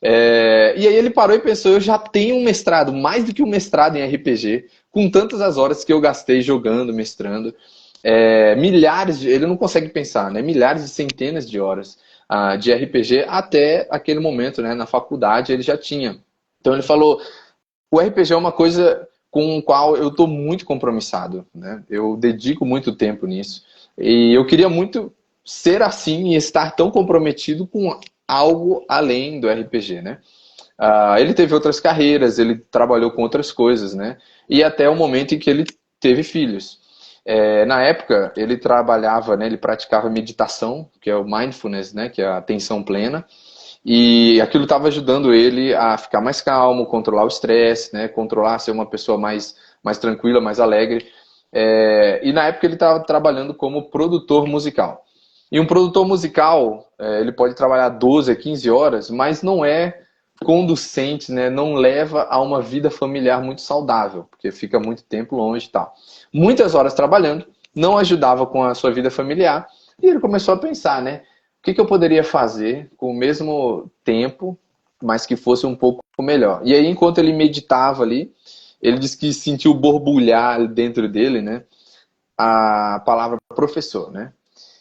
E aí ele parou e pensou, eu já tenho um mestrado, mais do que um mestrado em RPG, com tantas as horas que eu gastei jogando, mestrando, ele não consegue pensar, né? Milhares e centenas de horas de RPG até aquele momento, né? Na faculdade ele já tinha. Então ele falou, o RPG é uma coisa com a qual eu estou muito compromissado, né? Eu dedico muito tempo nisso. E eu queria muito ser assim e estar tão comprometido com algo além do RPG, né? Ele teve outras carreiras, ele trabalhou com outras coisas, né? E até o momento em que ele teve filhos. Na época, ele trabalhava, né? Ele praticava meditação, que é o mindfulness, né? Que é a atenção plena. E aquilo estava ajudando ele a ficar mais calmo, controlar o estresse, né? Controlar, ser uma pessoa mais tranquila, mais alegre. E na época ele estava trabalhando como produtor musical. E um produtor musical, ele pode trabalhar 12 a 15 horas, mas não é conducente, né? Não leva a uma vida familiar muito saudável, porque fica muito tempo longe e tal. Muitas horas trabalhando, não ajudava com a sua vida familiar, e ele começou a pensar, né? O que eu poderia fazer com o mesmo tempo, mas que fosse um pouco melhor? E aí, enquanto ele meditava ali, ele disse que sentiu borbulhar dentro dele, né? A palavra professor, né?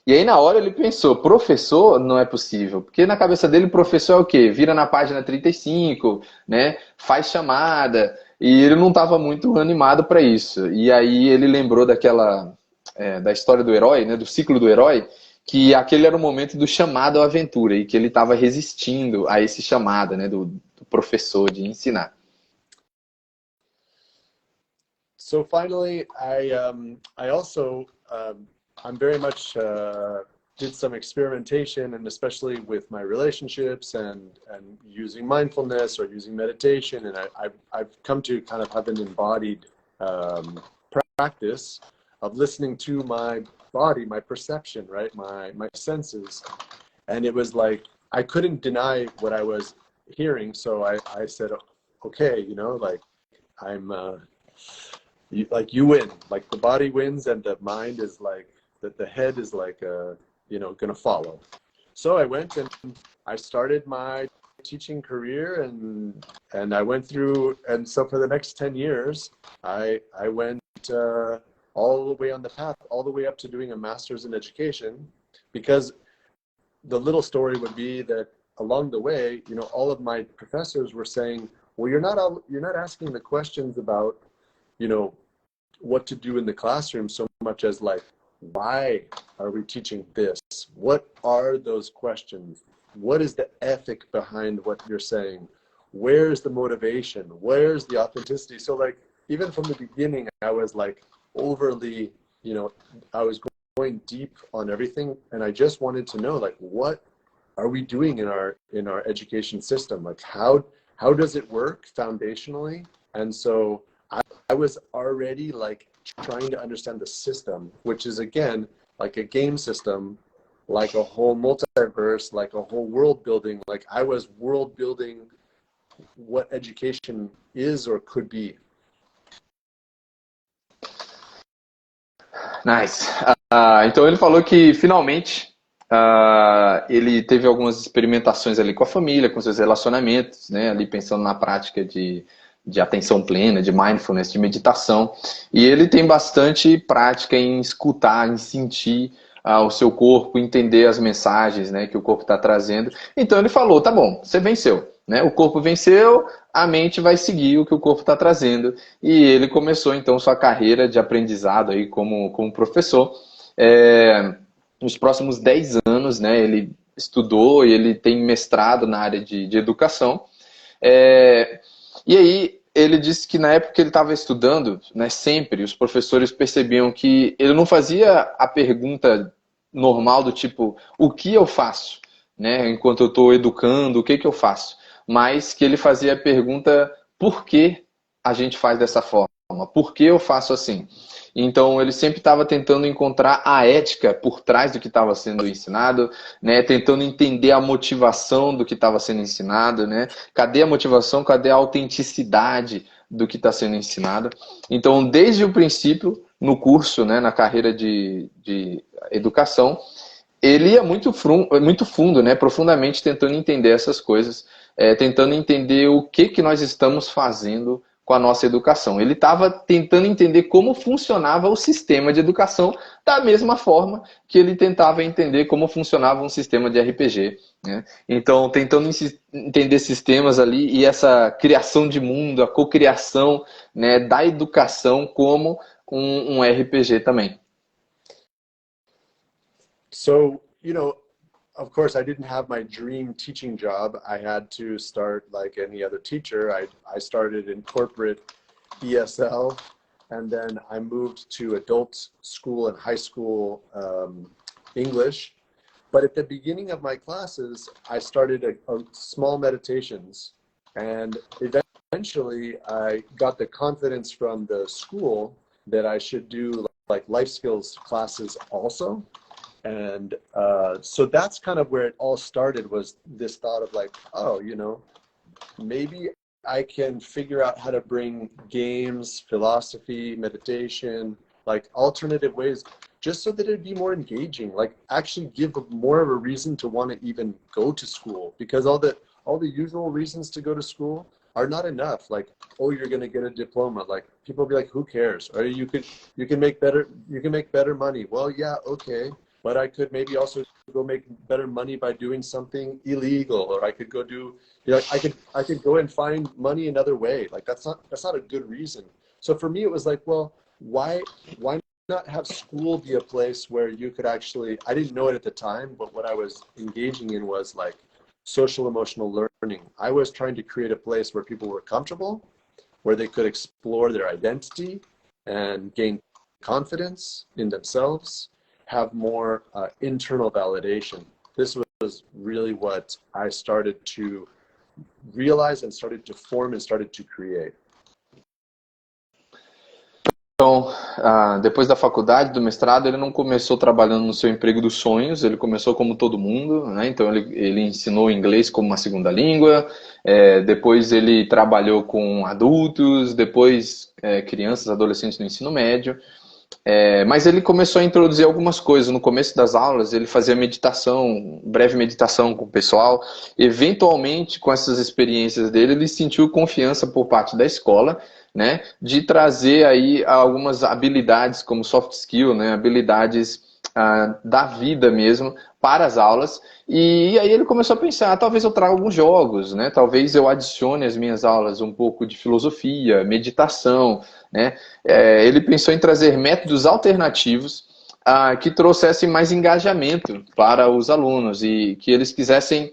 E aí na hora ele pensou, professor não é possível, porque na cabeça dele professor é o quê? Vira na página 35, né? Faz chamada, e ele não estava muito animado para isso. E aí ele lembrou da história do herói, né? Do ciclo do herói, que aquele era o momento do chamado à aventura, e que ele estava resistindo a esse chamado, né? Do professor de ensinar. So finally, I also I'm very much did some experimentation, and especially with my relationships and using mindfulness or using meditation, and I've come to kind of have an embodied practice of listening to my body, my perception, right, my senses, and it was like I couldn't deny what I was hearing, so I said, okay, you know, like I'm you win, like the body wins and the mind is like that, the head is like gonna follow. So I went and I started my teaching career, and I went through, and so for the next 10 years I went all the way on the path, all the way up to doing a master's in education, because the little story would be that along the way, you know, all of my professors were saying, well, you're not asking the questions about, you know, what to do in the classroom so much as like, why are we teaching this? What are those questions? What is the ethic behind what you're saying? Where's the motivation? Where's the authenticity? So like, even from the beginning, I was like overly, you know, I was going deep on everything, and I just wanted to know, like, what are we doing in our education system? Like, how does it work foundationally? And so I was already like trying to understand the system, which is again like a game system, like a whole multiverse, like a whole world building. Like I was world building what education is or could be. Nice. Então ele falou que finalmente ele teve algumas experimentações ali com a família, com seus relacionamentos, né? Ali pensando na prática de atenção plena, de mindfulness, de meditação. E ele tem bastante prática em escutar, em sentir o seu corpo, entender as mensagens, né, que o corpo está trazendo. Então ele falou, tá bom, você venceu, né? O corpo venceu, a mente vai seguir o que o corpo está trazendo. E ele começou então sua carreira de aprendizado aí como professor. Nos próximos 10 anos, né, ele estudou e ele tem mestrado na área de educação. E aí ele disse que na época que ele estava estudando, né, sempre os professores percebiam que ele não fazia a pergunta normal do tipo, o que eu faço? Né, enquanto eu estou educando, o que eu faço? Mas que ele fazia a pergunta, por que a gente faz dessa forma? Por que eu faço assim? Então ele sempre estava tentando encontrar a ética por trás do que estava sendo ensinado, né? Tentando entender a motivação do que estava sendo ensinado, né? Cadê a motivação, cadê a autenticidade do que está sendo ensinado? Então, desde o princípio, no curso, né, na carreira de educação, ele ia muito fundo, né, profundamente tentando entender essas coisas, tentando entender o que nós estamos fazendo com a nossa educação. Ele estava tentando entender como funcionava o sistema de educação da mesma forma que ele tentava entender como funcionava um sistema de RPG. Né? Então, tentando entender sistemas ali e essa criação de mundo, a cocriação, né, da educação como um RPG também. So, of course, I didn't have my dream teaching job. I had to start like any other teacher. I started in corporate ESL, and then I moved to adult school and high school English. But at the beginning of my classes, I started a small meditations, and eventually I got the confidence from the school that I should do like life skills classes also. And so that's kind of where it all started, was this thought of like, oh, maybe I can figure out how to bring games, philosophy, meditation, like alternative ways, just so that it'd be more engaging, like actually give more of a reason to want to even go to school, because all the usual reasons to go to school are not enough. Like, oh, you're going to get a diploma. Like, people be like, who cares? Or you can make better money. Well, yeah, okay. But I could maybe also go make better money by doing something illegal, or I could go do, I could go and find money another way. Like that's not a good reason. So for me, it was like, well, why not have school be a place where you could actually, I didn't know it at the time, but what I was engaging in was like social emotional learning. I was trying to create a place where people were comfortable, where they could explore their identity and gain confidence in themselves, have more internal validation. This was really what I started to realize and started to form and started to create. Então, depois da faculdade, do mestrado, ele não começou trabalhando no seu emprego dos sonhos, ele começou como todo mundo, né? Então ele ensinou inglês como uma segunda língua, depois ele trabalhou com adultos, depois crianças, adolescentes no ensino médio. Mas ele começou a introduzir algumas coisas. No começo das aulas, ele fazia meditação, breve meditação com o pessoal. Eventualmente, com essas experiências dele, ele sentiu confiança por parte da escola, né, de trazer aí algumas habilidades como soft skill, né, habilidades da vida mesmo para as aulas. E aí ele começou a pensar, talvez eu traga alguns jogos, né, talvez eu adicione às minhas aulas um pouco de filosofia, meditação, né. Ele pensou em trazer métodos alternativos que trouxessem mais engajamento para os alunos e que eles quisessem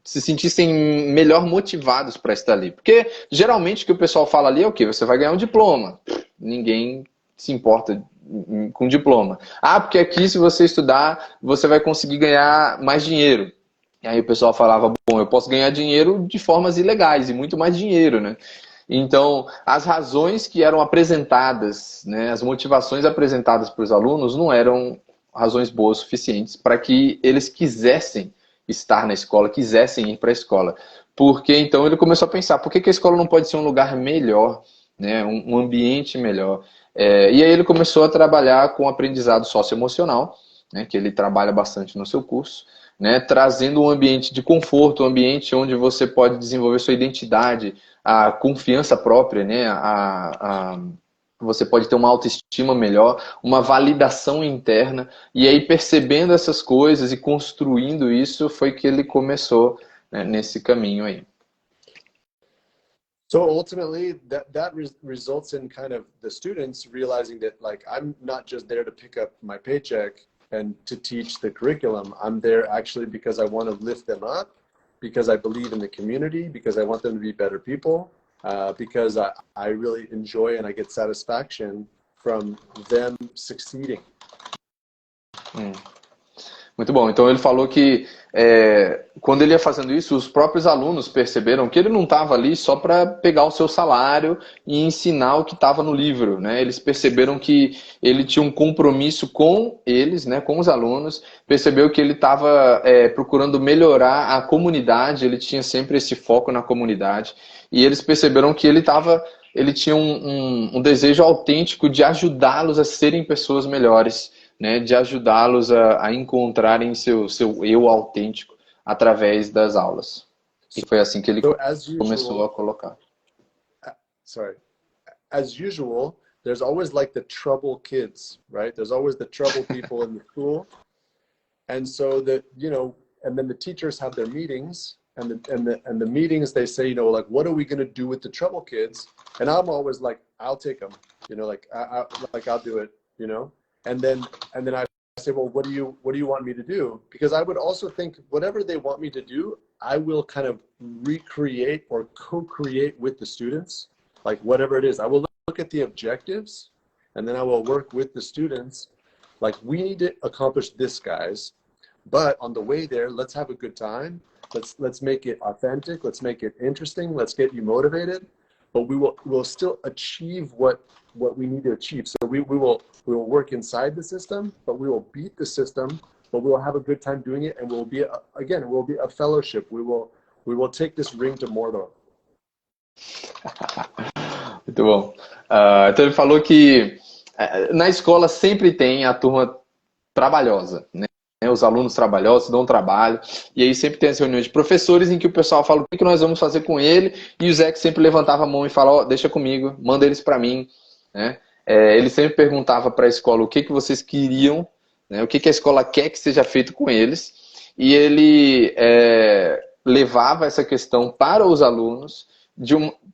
se sentissem melhor motivados para estar ali. Porque geralmente o que o pessoal fala ali é o quê? Você vai ganhar um diploma. Ninguém se importa com diploma. Porque aqui se você estudar, você vai conseguir ganhar mais dinheiro. E aí o pessoal falava, bom, eu posso ganhar dinheiro de formas ilegais e muito mais dinheiro, né? Então, as razões que eram apresentadas, né, as motivações apresentadas para os alunos não eram razões boas o suficientes para que eles quisessem estar na escola, quisessem ir para a escola. Porque então ele começou a pensar, por que a escola não pode ser um lugar melhor, né, um ambiente melhor? E aí ele começou a trabalhar com aprendizado socioemocional, né, que ele trabalha bastante no seu curso, né, trazendo um ambiente de conforto, um ambiente onde você pode desenvolver sua identidade, a confiança própria, né, você pode ter uma autoestima melhor, uma validação interna, e aí percebendo essas coisas e construindo isso, foi que ele começou, né, nesse caminho aí. So ultimately, that results in kind of the students realizing that, like, I'm not just there to pick up my paycheck and to teach the curriculum. I'm there actually because I want to lift them up, because I believe in the community, because I want them to be better people, because I really enjoy and I get satisfaction from them succeeding. Muito bom. Então ele falou que quando ele ia fazendo isso, os próprios alunos perceberam que ele não estava ali só para pegar o seu salário e ensinar o que estava no livro, né? Eles perceberam que ele tinha um compromisso com eles, né, com os alunos, percebeu que ele estava procurando melhorar a comunidade, ele tinha sempre esse foco na comunidade, e eles perceberam que ele tinha um desejo autêntico de ajudá-los a serem pessoas melhores, né, de ajudá-los a encontrarem seu eu autêntico através das aulas. E foi assim que ele começou a colocar. Sorry. As usual, there's always like the trouble kids, right? There's always the trouble people in the school. And so that, you know, and then the teachers have their meetings, and the meetings, they say, you know, like, what are we going to do with the trouble kids? And I'm always like, I'll take them, you know, like I'll do it, you know? And then I say, well, what do you want me to do? Because I would also think whatever they want me to do, I will kind of recreate or co-create with the students, like whatever it is. I will look at the objectives, and then I will work with the students. Like, we need to accomplish this, guys, but on the way there, let's have a good time. Let's make it authentic. Let's make it interesting. Let's get you motivated. But we'll still achieve what we need to achieve. So we will work inside the system, but we will beat the system, but we will have a good time doing it, and we'll be a fellowship. We will take this ring to Mordor. Muito bom. Então ele falou que na escola sempre tem a turma trabalhosa, né? Os alunos trabalhosos dão trabalho, e aí sempre tem as reuniões de professores em que o pessoal fala o que nós vamos fazer com ele, e o Zach sempre levantava a mão e falava, ó, deixa comigo, manda eles para mim, né? Ele sempre perguntava para a escola o que vocês queriam, né? O que a escola quer que seja feito com eles, e ele levava essa questão para os alunos,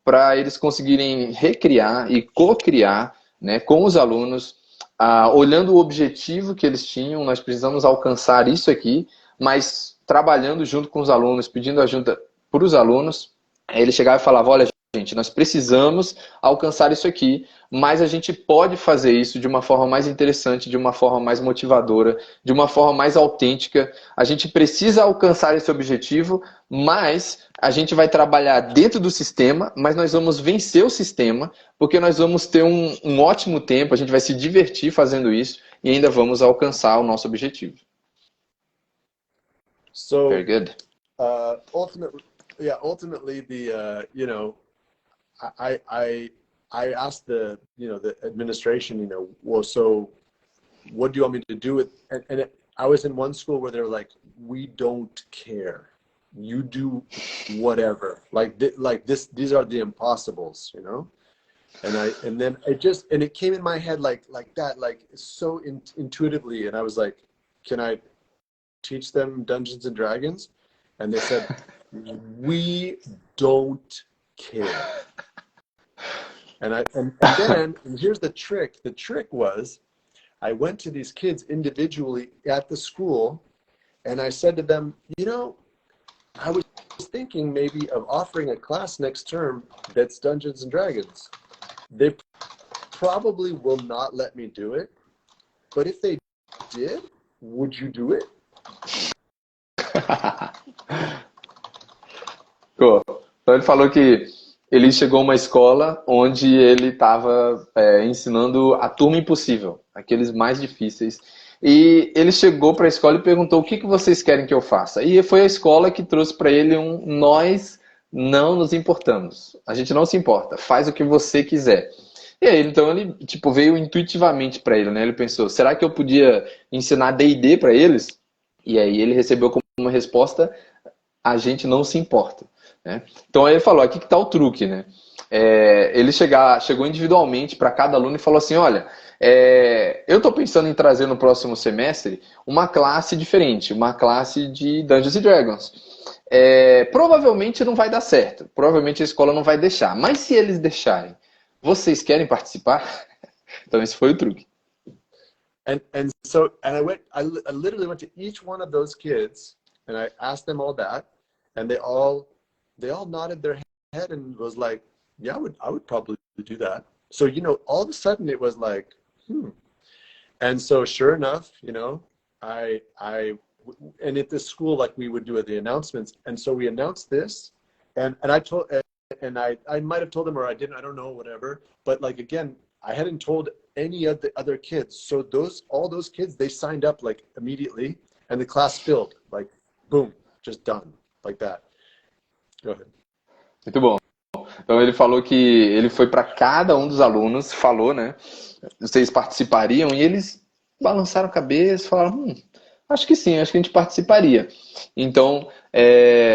para eles conseguirem recriar e co-criar, né, com os alunos, olhando o objetivo que eles tinham. Nós precisamos alcançar isso aqui, mas trabalhando junto com os alunos, pedindo ajuda para os alunos. Aí ele chegava e falava, olha, gente, nós precisamos alcançar isso aqui, mas a gente pode fazer isso de uma forma mais interessante, de uma forma mais motivadora, de uma forma mais autêntica. A gente precisa alcançar esse objetivo, mas a gente vai trabalhar dentro do sistema, mas nós vamos vencer o sistema, porque nós vamos ter um ótimo tempo, a gente vai se divertir fazendo isso e ainda vamos alcançar o nosso objetivo. So, very good. Ultimately, you know, I asked the administration, you know, well, so what do you want me to do with, and I was in one school where they were like, we don't care. You do whatever. Like this, these are the impossibles, you know? And then it came in my head like that, like so intuitively. And I was like, can I teach them Dungeons and Dragons? And they said, we don't care. And then here's the trick. The trick was, I went to these kids individually at the school, and I said to them, you know, I was thinking maybe of offering a class next term that's Dungeons and Dragons. They probably will not let me do it, but if they did, would you do it? Cool. Então ele falou que ele chegou a uma escola onde ele estava ensinando a turma impossível, aqueles mais difíceis. E ele chegou para a escola e perguntou, o que vocês querem que eu faça? E foi a escola que trouxe para ele nós não nos importamos. A gente não se importa, faz o que você quiser. E aí, então, ele veio intuitivamente para ele, né? Ele pensou, será que eu podia ensinar D&D para eles? E aí ele recebeu como uma resposta, a gente não se importa. Né? Então aí ele falou, aqui que está o truque, né? ele chegou individualmente para cada aluno e falou assim, olha, eu estou pensando em trazer no próximo semestre uma classe diferente, uma classe de Dungeons and Dragons. Provavelmente não vai dar certo, provavelmente a escola não vai deixar, mas se eles deixarem, vocês querem participar? Então esse foi o truque. And I literally went to each one of those kids and I asked them all that, and they all nodded their head and was like, yeah, I would probably do that. So, you know, all of a sudden it was like, And so sure enough, you know, and at this school, like we would do the announcements. And so we announced this and I told, and I might've told them or I didn't, I don't know, whatever. But like, again, I hadn't told any of the other kids. So all those kids, they signed up like immediately and the class filled, like boom, just done like that. Go ahead. Muito bom. Então ele falou que ele foi para cada um dos alunos, falou, né? Vocês participariam? E eles balançaram a cabeça, falaram, acho que sim, acho que a gente participaria. Então,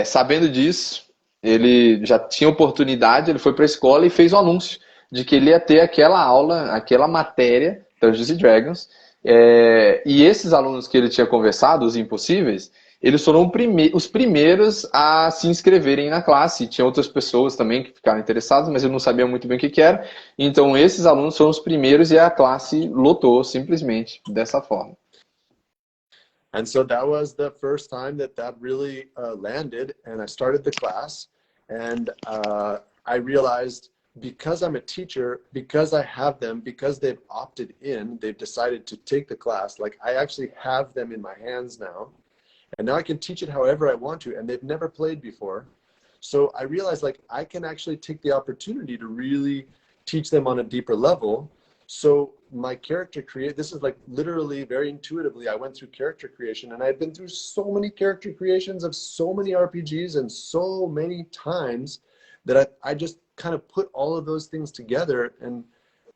sabendo disso, ele já tinha oportunidade, ele foi para a escola e fez um anúncio de que ele ia ter aquela aula, aquela matéria, Dungeons and Dragons, e esses alunos que ele tinha conversado, os impossíveis, eles foram os primeiros a se inscreverem na classe. Tinha outras pessoas também que ficaram interessadas, mas eu não sabia muito bem o que era. Então esses alunos foram os primeiros e a classe lotou simplesmente dessa forma. And so that was the first time that really landed, and I started the class, and I realized because I'm a teacher, because I have them, because they've opted in, they've decided to take the class, like I actually have them in my hands now. And now I can teach it however I want to, and they've never played before. So I realized like I can actually take the opportunity to really teach them on a deeper level. So my character this is like literally very intuitively, I went through character creation, and I've been through so many character creations of so many RPGs and so many times that I just kind of put all of those things together and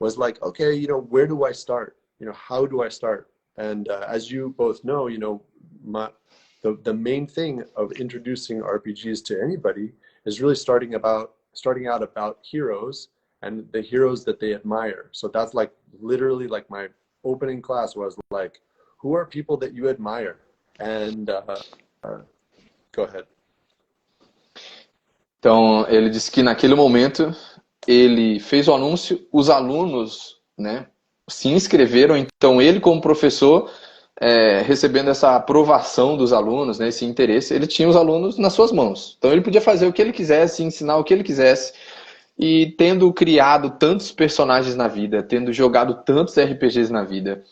was like, okay, you know, where do I start? You know, how do I start? And as you both know, you know, the main thing of introducing RPGs to anybody is really starting out about heroes and the heroes that they admire. So that's like literally like my opening class was like, who are people that you admire? And go ahead. Então ele disse que naquele momento ele fez o anúncio, os alunos, né, se inscreveram. Então ele como professor, recebendo essa aprovação dos alunos, né, esse interesse, ele tinha os alunos nas suas mãos. Então ele podia fazer o que ele quisesse, ensinar o que ele quisesse. E tendo criado tantos personagens na vida, tendo jogado tantos RPGs na vida,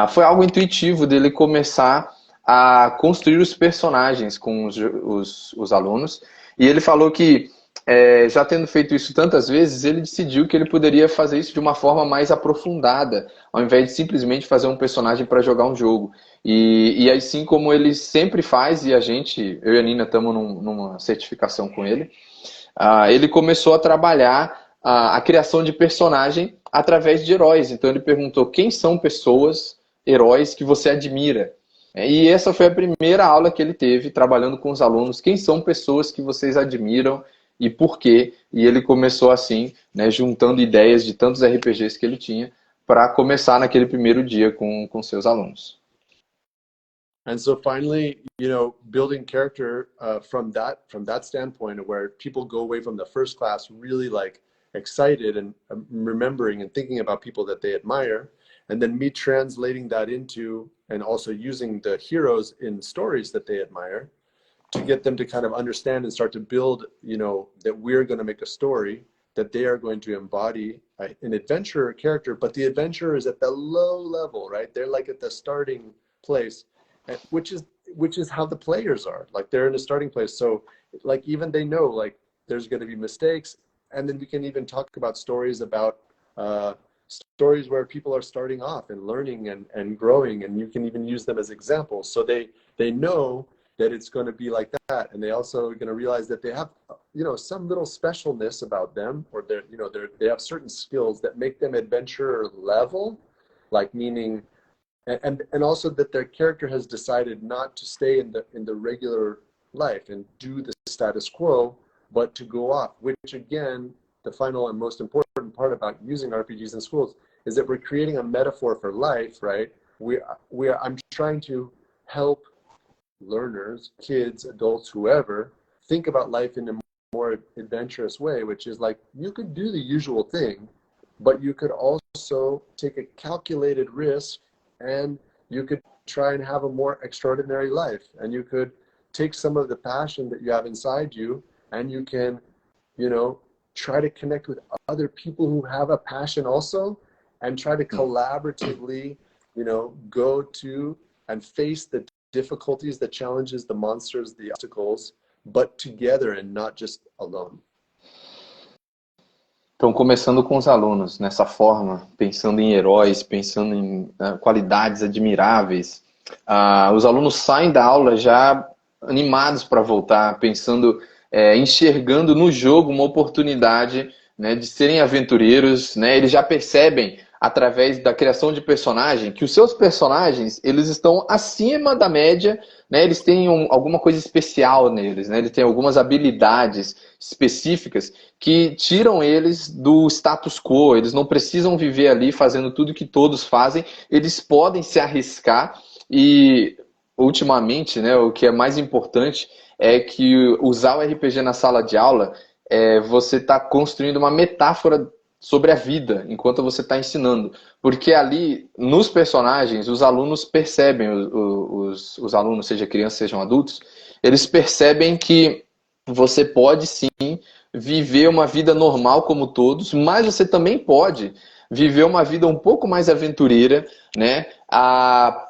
foi algo intuitivo dele começar a construir os personagens com os alunos. E ele falou que, já tendo feito isso tantas vezes, ele decidiu que ele poderia fazer isso de uma forma mais aprofundada, ao invés de simplesmente fazer um personagem para jogar um jogo. E assim como ele sempre faz, e eu e a Nina estamos numa certificação com ele, ele começou a trabalhar a criação de personagem através de heróis. Então ele perguntou quem são pessoas, heróis que você admira. E essa foi a primeira aula que ele teve trabalhando com os alunos. Quem são pessoas que vocês admiram e por quê? E ele começou assim, né, juntando ideias de tantos RPGs que ele tinha para começar naquele primeiro dia com seus alunos. And so finally, you know, building character from that standpoint, where people go away from the first class really like excited and remembering and thinking about people that they admire, and then me translating that into and also using the heroes in stories that they admire to get them to kind of understand and start to build, you know, that we're going to make a story that they are going to embody an adventurer character, but the adventurer is at the low level, right? They're like at the starting place. Which is how the players are, like they're in a starting place. So like even they know like there's going to be mistakes, and then we can even talk about stories where people are starting off and learning and growing, and you can even use them as examples. So they know that it's going to be like that, and they also are going to realize that they have, you know, some little specialness about them, or they have certain skills that make them adventurer level, like meaning. And also that their character has decided not to stay in the regular life and do the status quo, but to go off, which again the final and most important part about using RPGs in schools is that we're creating a metaphor for life, right? I'm trying to help learners, kids, adults, whoever, think about life in a more adventurous way, which is like, you could do the usual thing, but you could also take a calculated risk, and you could try and have a more extraordinary life. And you could take some of the passion that you have inside you, and you can, you know, try to connect with other people who have a passion also, and try to collaboratively, you know, go to and face the difficulties, the challenges, the monsters, the obstacles, but together and not just alone. Então, começando com os alunos, nessa forma, pensando em heróis, pensando em qualidades admiráveis, os alunos saem da aula já animados para voltar, pensando, enxergando no jogo uma oportunidade, né, de serem aventureiros, né? Eles já percebem, através da criação de personagem, que os seus personagens, eles estão acima da média, né? Eles têm alguma coisa especial neles, né? Eles têm algumas habilidades específicas que tiram eles do status quo. Eles não precisam viver ali fazendo tudo que todos fazem, eles podem se arriscar. E ultimamente, né, o que é mais importante é que usar o RPG na sala de aula, você está construindo uma metáfora sobre a vida, enquanto você está ensinando. Porque ali, nos personagens, os alunos percebem, os alunos, seja crianças, sejam adultos, eles percebem que você pode sim viver uma vida normal como todos, mas você também pode viver uma vida um pouco mais aventureira, né?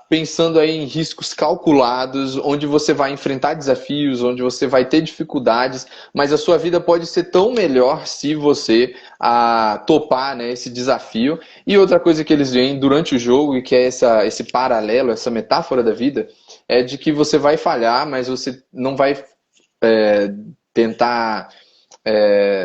Pensando aí em riscos calculados, onde você vai enfrentar desafios, onde você vai ter dificuldades, mas a sua vida pode ser tão melhor se você topar, né, esse desafio. E outra coisa que eles veem durante o jogo, e que é esse paralelo, essa metáfora da vida, é de que você vai falhar, mas você não vai tentar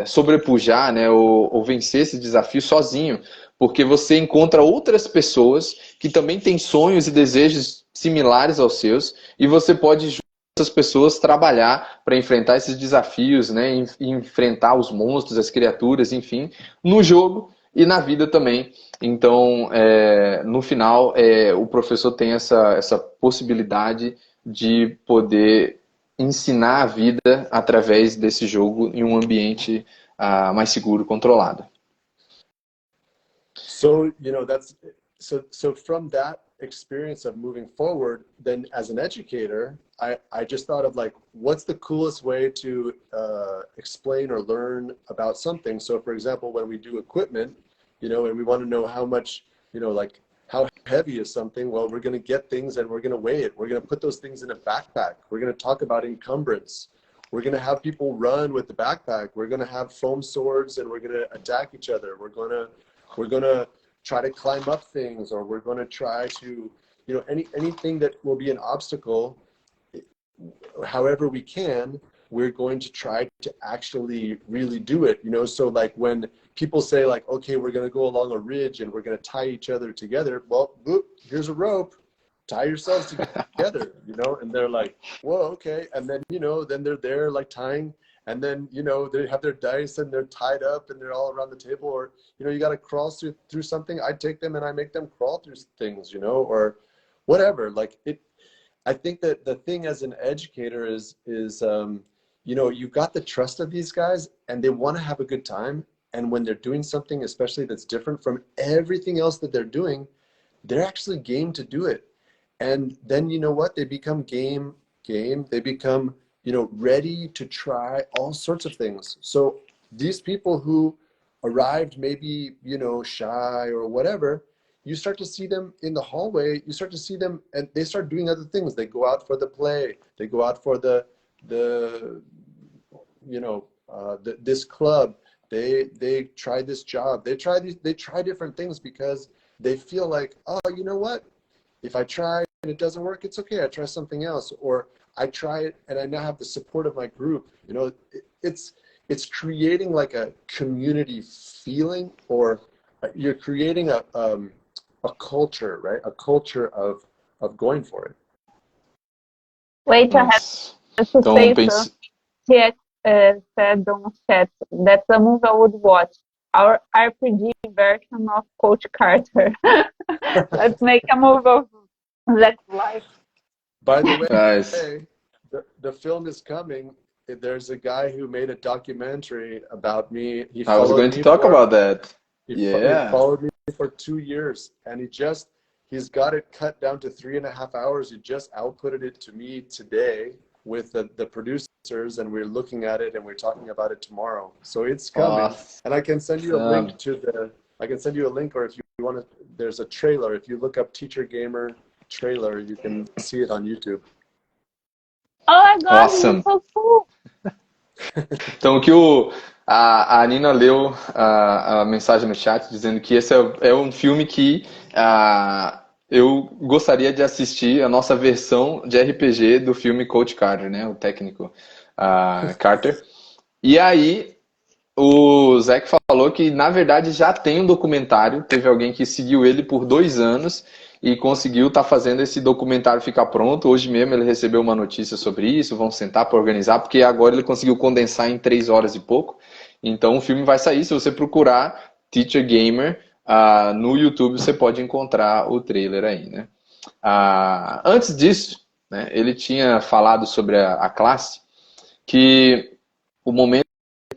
sobrepujar, né, ou vencer esse desafio sozinho, porque você encontra outras pessoas que também têm sonhos e desejos similares aos seus, e você pode, junto com essas pessoas, trabalhar para enfrentar esses desafios, né, enfrentar os monstros, as criaturas, enfim, no jogo e na vida também. Então, no final, o professor tem essa possibilidade de poder ensinar a vida através desse jogo em um ambiente mais seguro, controlado. So, you know, so from that experience of moving forward, then as an educator, I just thought of like, what's the coolest way to explain or learn about something? So for example, when we do equipment, you know, and we want to know how much, you know, like how heavy is something? Well, we're going to get things and we're going to weigh it. We're going to put those things in a backpack. We're going to talk about encumbrance. We're going to have people run with the backpack. We're going to have foam swords and we're going to attack each other. We're going to try to climb up things, or we're going to try to, you know, anything that will be an obstacle, however we can, we're going to try to actually really do it, you know. So like when people say like, okay, we're going to go along a ridge and we're going to tie each other together. Well, whoop, here's a rope, tie yourselves together, you know, and they're like, whoa, okay. And then, you know, then they're there like tying, and then, you know, they have their dice and they're tied up and they're all around the table, or, you know, you got to crawl through something. I take them and I make them crawl through things, you know, or whatever. Like I think that the thing as an educator is, you know, you've got the trust of these guys and they want to have a good time. And when they're doing something, especially that's different from everything else that they're doing, they're actually game to do it. And then, you know what, they become game, they become, you know, ready to try all sorts of things. So these people who arrived maybe, you know, shy or whatever, you start to see them in the hallway, you start to see them and they start doing other things. They go out for the play, they go out for the you know, this club, they try this job, they try different things because they feel like, oh, you know what, if I try and it doesn't work, it's okay, I try something else, or I try it and I now have the support of my group. You know, it's creating like a community feeling, or you're creating a culture, right? A culture of going for it. Wait, I have to Então, say so. Here, said on chat, that's a movie I would watch. Our RPG version of Coach Carter. Let's make a movie of Zach's life. By the Nice. way, the film is coming. There's a guy who made a documentary about me. He I was followed going to me talk for about that. he Yeah. followed me for 2 years, and he's got it cut down to 3.5 hours. He just outputted it to me today with the producers, and we're looking at it and we're talking about it tomorrow. So it's coming, and I can send you a link I can send you a link, or if you want to, there's a trailer. If you look up Teacher Gamer trailer, you can see it on YouTube. Oh my God, Awesome. so cool. Então, o que a Nina leu a mensagem no chat dizendo que esse é um filme que eu gostaria de assistir a nossa versão de RPG do filme Coach Carter, né? O técnico Carter. E aí, o Zach falou que, na verdade, já tem um documentário. Teve alguém que seguiu ele por 2 anos e conseguiu estar fazendo esse documentário ficar pronto. Hoje mesmo ele recebeu uma notícia sobre isso, vão sentar para organizar, porque agora ele conseguiu condensar em 3 horas e pouco. Então o filme vai sair, se você procurar Teacher Gamer no YouTube, você pode encontrar o trailer aí, né? Antes disso, né, ele tinha falado sobre a classe, que o momento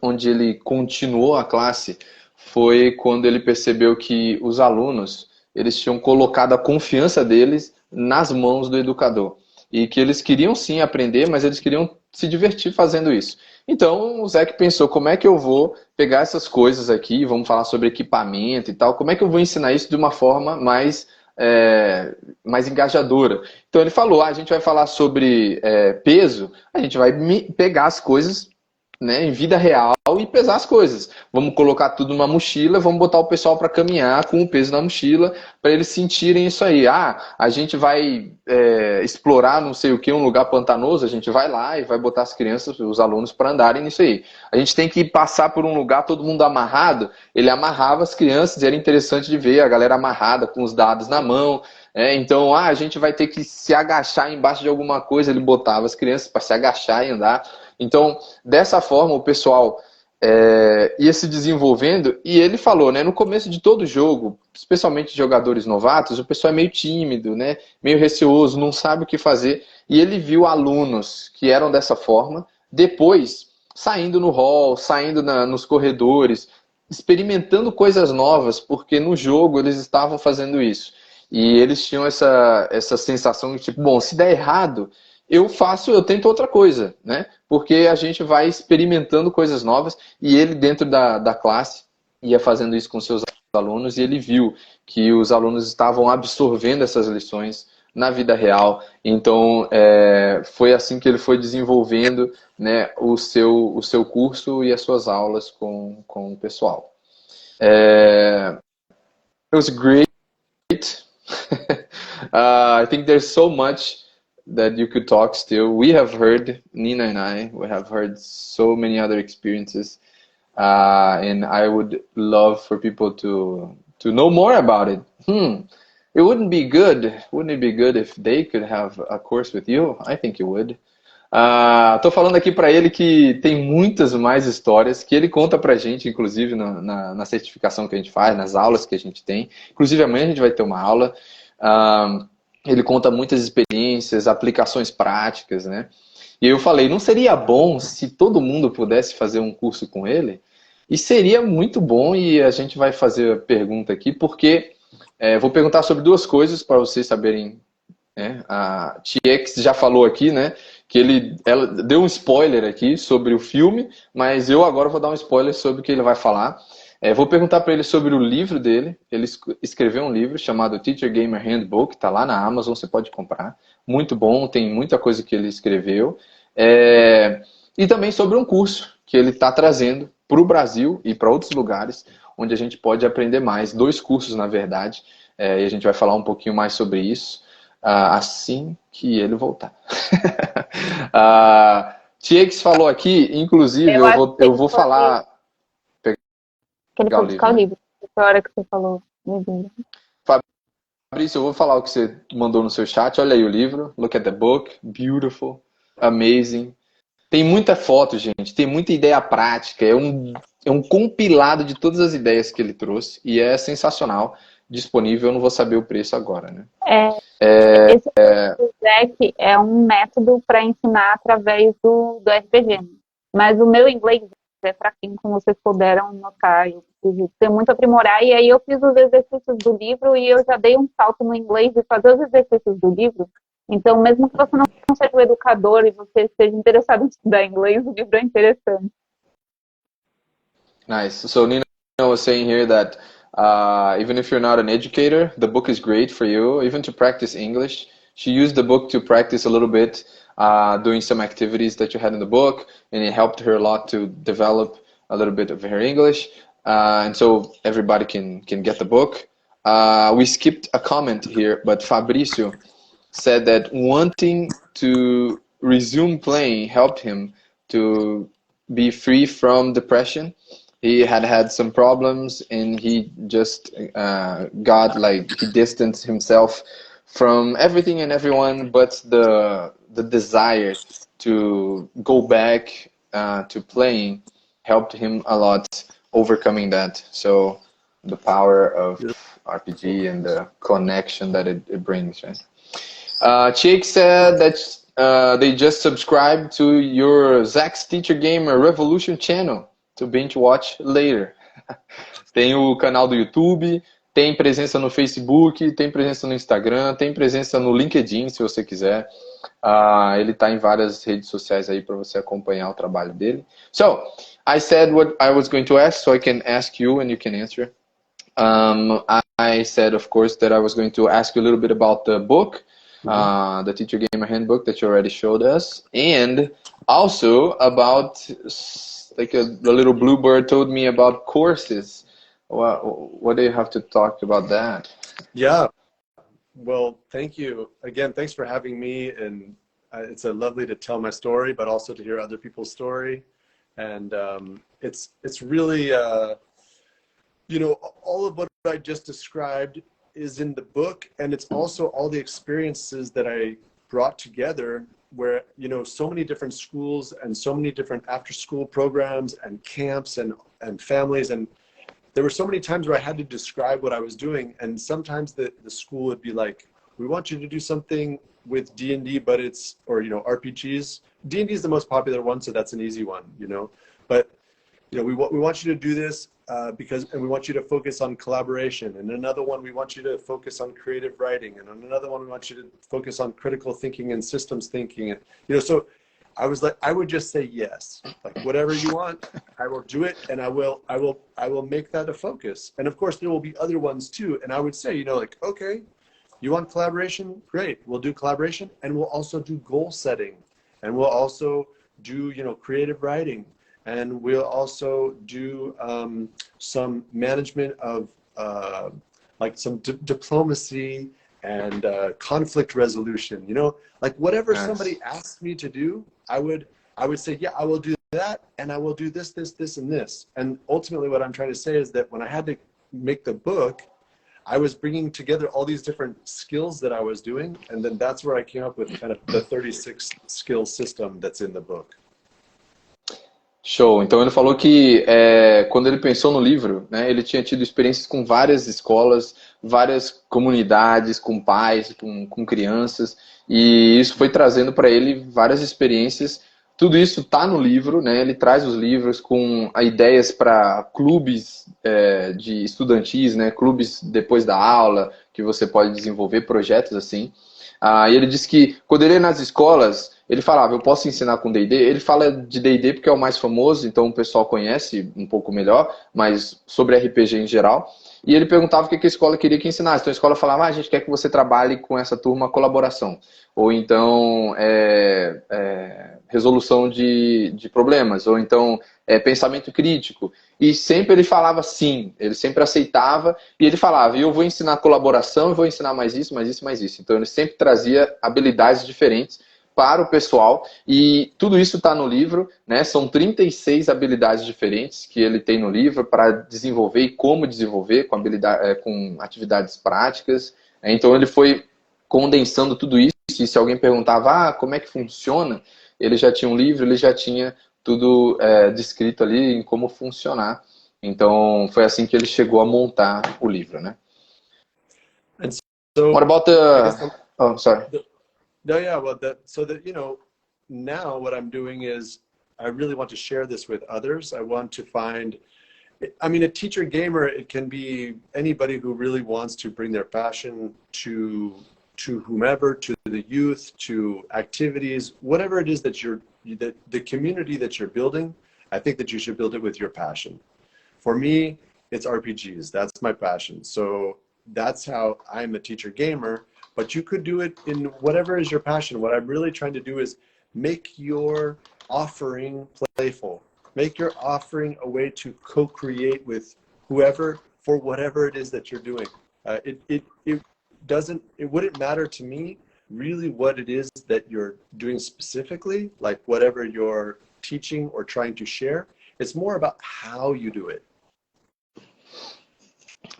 onde ele continuou a classe foi quando ele percebeu que os alunos eles tinham colocado a confiança deles nas mãos do educador. E que eles queriam sim aprender, mas eles queriam se divertir fazendo isso. Então o Zach pensou, como é que eu vou pegar essas coisas aqui, vamos falar sobre equipamento e tal, como é que eu vou ensinar isso de uma forma mais engajadora? Então ele falou, a gente vai falar sobre peso, a gente vai pegar as coisas, né, em vida real e pesar as coisas. Vamos colocar tudo numa mochila, vamos botar o pessoal para caminhar com o peso na mochila, para eles sentirem isso aí. A gente vai explorar não sei o que, um lugar pantanoso, a gente vai lá e vai botar as crianças, os alunos, para andarem nisso aí. A gente tem que passar por um lugar, todo mundo amarrado, ele amarrava as crianças e era interessante de ver a galera amarrada com os dados na mão. Então, a gente vai ter que se agachar embaixo de alguma coisa, ele botava as crianças para se agachar e andar. Então, dessa forma, o pessoal ia se desenvolvendo, e ele falou, né, no começo de todo jogo, especialmente jogadores novatos, o pessoal é meio tímido, né, meio receoso, não sabe o que fazer, e ele viu alunos que eram dessa forma, depois saindo no hall, saindo nos corredores, experimentando coisas novas, porque no jogo eles estavam fazendo isso. E eles tinham essa sensação de tipo, bom, se der errado, eu tento outra coisa, né? Porque a gente vai experimentando coisas novas, e ele dentro da classe ia fazendo isso com seus alunos, e ele viu que os alunos estavam absorvendo essas lições na vida real. Então foi assim que ele foi desenvolvendo, né, o seu curso e as suas aulas com o pessoal. It was great. I think there's so much that you could talk still. We have heard, Nina and we have heard so many other experiences, and I would love for people to know more about it. Wouldn't it be good if they could have a course with you? I think it would. Tô falando aqui para ele que tem muitas mais histórias que ele conta pra gente, inclusive na certificação que a gente faz, nas aulas que a gente tem. Inclusive amanhã a gente vai ter uma aula. Ele conta muitas experiências, aplicações práticas, né? E eu falei, não seria bom se todo mundo pudesse fazer um curso com ele? E seria muito bom, e a gente vai fazer a pergunta aqui, porque vou perguntar sobre 2 coisas para vocês saberem. A TX já falou aqui, né, que ela deu um spoiler aqui sobre o filme, mas eu agora vou dar um spoiler sobre o que ele vai falar. Vou perguntar para ele sobre o livro dele. Ele escreveu um livro chamado Teacher Gamer Handbook, está lá na Amazon, você pode comprar. Muito bom, tem muita coisa que ele escreveu. E também sobre um curso que ele está trazendo para o Brasil e para outros lugares, onde a gente pode aprender mais. 2 cursos, na verdade, e a gente vai falar um pouquinho mais sobre isso assim que ele voltar. TX falou aqui, inclusive, eu vou falar... Que ele foi buscar o livro. Foi a hora que você falou. Fabrício, eu vou falar o que você mandou no seu chat. Olha aí o livro. Look at the book. Beautiful. Amazing. Tem muita foto, gente, tem muita ideia prática, é um compilado de todas as ideias que ele trouxe e é sensacional, disponível, eu não vou saber o preço agora, né? Esse deck é um método para ensinar através do RPG. Mas o meu inglês é fraquinho, como vocês puderam notar. Eu preciso ter muito aprimorar. E aí eu fiz os exercícios do livro e eu já dei um salto no inglês de fazer os exercícios do livro. Então, mesmo que você não seja um educador e você esteja interessado em estudar inglês, o livro é interessante. Nice. So Nina was saying here that even if you're not an educator, the book is great for you, even to practice English. She used the book to practice a little bit, doing some activities that you had in the book, and it helped her a lot to develop a little bit of her English. And so everybody can get the book. We skipped a comment here, but Fabrício said that wanting to resume playing helped him to be free from depression. He had some problems and he just he distanced himself from everything and everyone, but the desire to go back to playing helped him a lot overcoming that. So the power of RPG and the connection that it brings, right? Jake said that they just subscribed to your Zach's Teacher Gamer Revolution channel to binge watch later. Tem o canal do YouTube, tem presença no Facebook, tem presença no Instagram, tem presença no LinkedIn, se você quiser. Ele está em várias redes sociais aí para você acompanhar o trabalho dele. So, I said what I was going to ask, so I can ask you and you can answer. I said, of course, that I was going to ask you a little bit about the book, the Teacher Gamer Handbook that you already showed us, and also about, like the little bluebird told me about courses. What do you have to talk about that? Yeah. Well, thank you. Again, thanks for having me. And it's lovely to tell my story, but also to hear other people's story. And it's really, all of what I just described is in the book. And it's also all the experiences that I brought together where, so many different schools and so many different after-school programs and camps and families. And there were so many times where I had to describe what I was doing, and sometimes the school would be like, we want you to do something with D&D, but RPGs. D&D is the most popular one, so that's an easy one, But, we want you to do this and we want you to focus on collaboration. And another one, we want you to focus on creative writing. And on another one, we want you to focus on critical thinking and systems thinking. And, so I was like, I would just say yes, like whatever you want, I will do it, and I will make that a focus. And of course, there will be other ones too. And I would say, okay, you want collaboration? Great, we'll do collaboration, and we'll also do goal setting, and we'll also do creative writing, and we'll also do some management of like some diplomacy and conflict resolution. Like whatever somebody asks me to do, I would say, yeah, I will do that, and I will do this, this, this, and this. And ultimately what I'm trying to say is that when I had to make the book, I was bringing together all these different skills that I was doing, and then that's where I came up with kind of the 36 skill system that's in the book. Show. Então ele falou que quando ele pensou no livro, né, ele tinha tido experiências com várias escolas, várias comunidades, com pais, com crianças, e isso foi trazendo para ele várias experiências. Tudo isso está no livro, né? Ele traz os livros com ideias para clubes de estudantis, né? Clubes depois da aula, que você pode desenvolver projetos assim. E ele disse que quando ele ia nas escolas, ele falava, eu posso ensinar com D&D? Ele fala de D&D porque é o mais famoso, então o pessoal conhece um pouco melhor, mas sobre RPG em geral. E ele perguntava o que a escola queria que ensinasse. Então a escola falava, a gente quer que você trabalhe com essa turma colaboração. Ou então resolução de problemas. Ou então pensamento crítico. E sempre ele falava sim, ele sempre aceitava. E ele falava, eu vou ensinar colaboração, eu vou ensinar mais isso, mais isso, mais isso. Então ele sempre trazia habilidades diferentes para o pessoal, e tudo isso está no livro, né? São 36 habilidades diferentes que ele tem no livro para desenvolver e como desenvolver com atividades práticas. Então ele foi condensando tudo isso, e se alguém perguntava, como é que funciona? ele já tinha um livro, ele já tinha tudo descrito ali em como funcionar. Então, foi assim que ele chegou a montar o livro, né? And so What about I guess the... Oh, sorry. no, yeah, well, so that, you know, now what I'm doing is I really want to share this with others. I want to find, I mean, a teacher gamer, it can be anybody who really wants to bring their passion to whomever, to the youth, to activities, whatever it is that the community that you're building. I think that you should build it with your passion. For me, it's RPGs. That's my passion. So that's how I'm a teacher gamer, but you could do it in whatever is your passion. What I'm really trying to do is make your offering playful. Make your offering a way to co-create with whoever for whatever it is that you're doing. It wouldn't matter to me really what it is that you're doing specifically, like whatever you're teaching or trying to share. It's more about how you do it.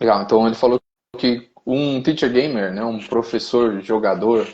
Legal, então ele falou que um teacher gamer, né, um professor, jogador,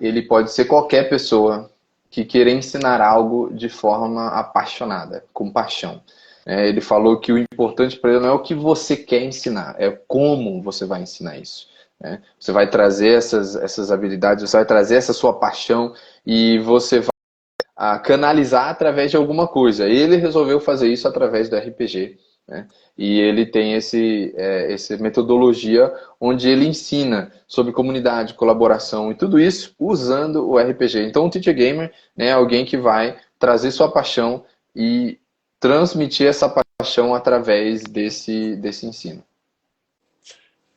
ele pode ser qualquer pessoa que queira ensinar algo de forma apaixonada, com paixão. Ele falou que o importante para ele não é o que você quer ensinar, é como você vai ensinar isso. Né? Você vai trazer essas habilidades, você vai trazer essa sua paixão e você vai canalizar através de alguma coisa. Ele resolveu fazer isso através do RPG. Né? E ele tem essa metodologia onde ele ensina sobre comunidade, colaboração e tudo isso usando o RPG. Então o Teacher Gamer, né, é alguém que vai trazer sua paixão e transmitir essa paixão através desse ensino.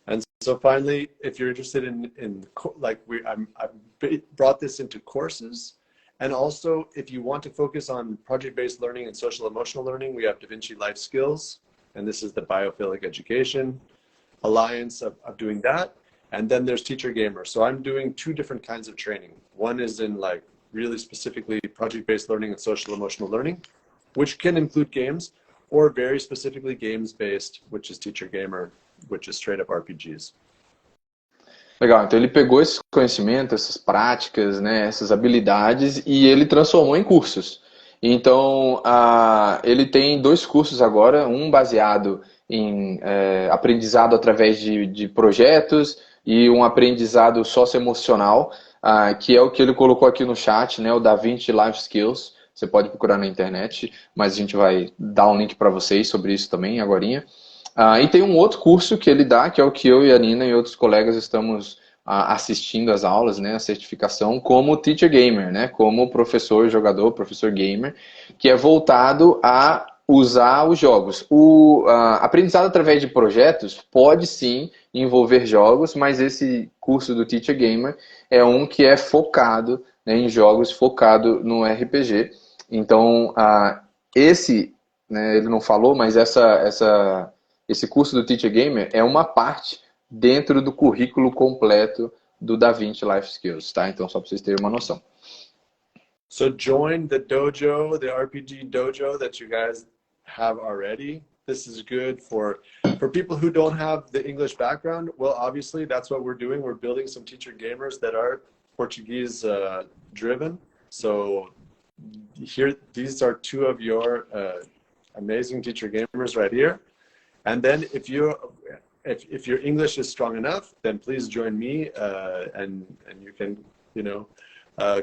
And so finally, if you're interested I've brought this into courses. And also, if you want to focus on project-based learning and social emotional learning, we have DaVinci Life Skills, and this is the Biophilic Education Alliance of doing that. And then there's Teacher Gamer. So I'm doing two different kinds of training. One is in like really specifically project-based learning and social emotional learning, which can include games, or very specifically games-based, which is Teacher Gamer, which is straight up RPGs. Legal, então ele pegou esse conhecimento, essas práticas, né, essas habilidades e ele transformou em cursos. Então, ele tem 2 cursos agora, um baseado em aprendizado através de projetos e um aprendizado socioemocional, que é o que ele colocou aqui no chat, né, o DaVinci Life Skills. Você pode procurar na internet, mas a gente vai dar um link para vocês sobre isso também agorinha. E tem um outro curso que ele dá, que é o que eu e a Nina e outros colegas estamos assistindo às aulas, né, a certificação como Teacher Gamer, né, como professor, jogador, professor gamer, que é voltado a usar os jogos. O aprendizado através de projetos pode sim envolver jogos, mas esse curso do Teacher Gamer é um que é focado, né, em jogos, focado no RPG. Então, né, ele não falou, mas esse curso do Teacher Gamer é uma parte dentro do currículo completo do DaVinci Life Skills, tá? Então, só para vocês terem uma noção. So join the dojo, the RPG dojo that you guys have already. This is good for people who don't have the English background. Well, obviously, that's what we're doing. We're building some teacher gamers that are Portuguese driven. So here, these are 2 of your amazing teacher gamers right here. And then if your English is strong enough, then please join me and you can, you know,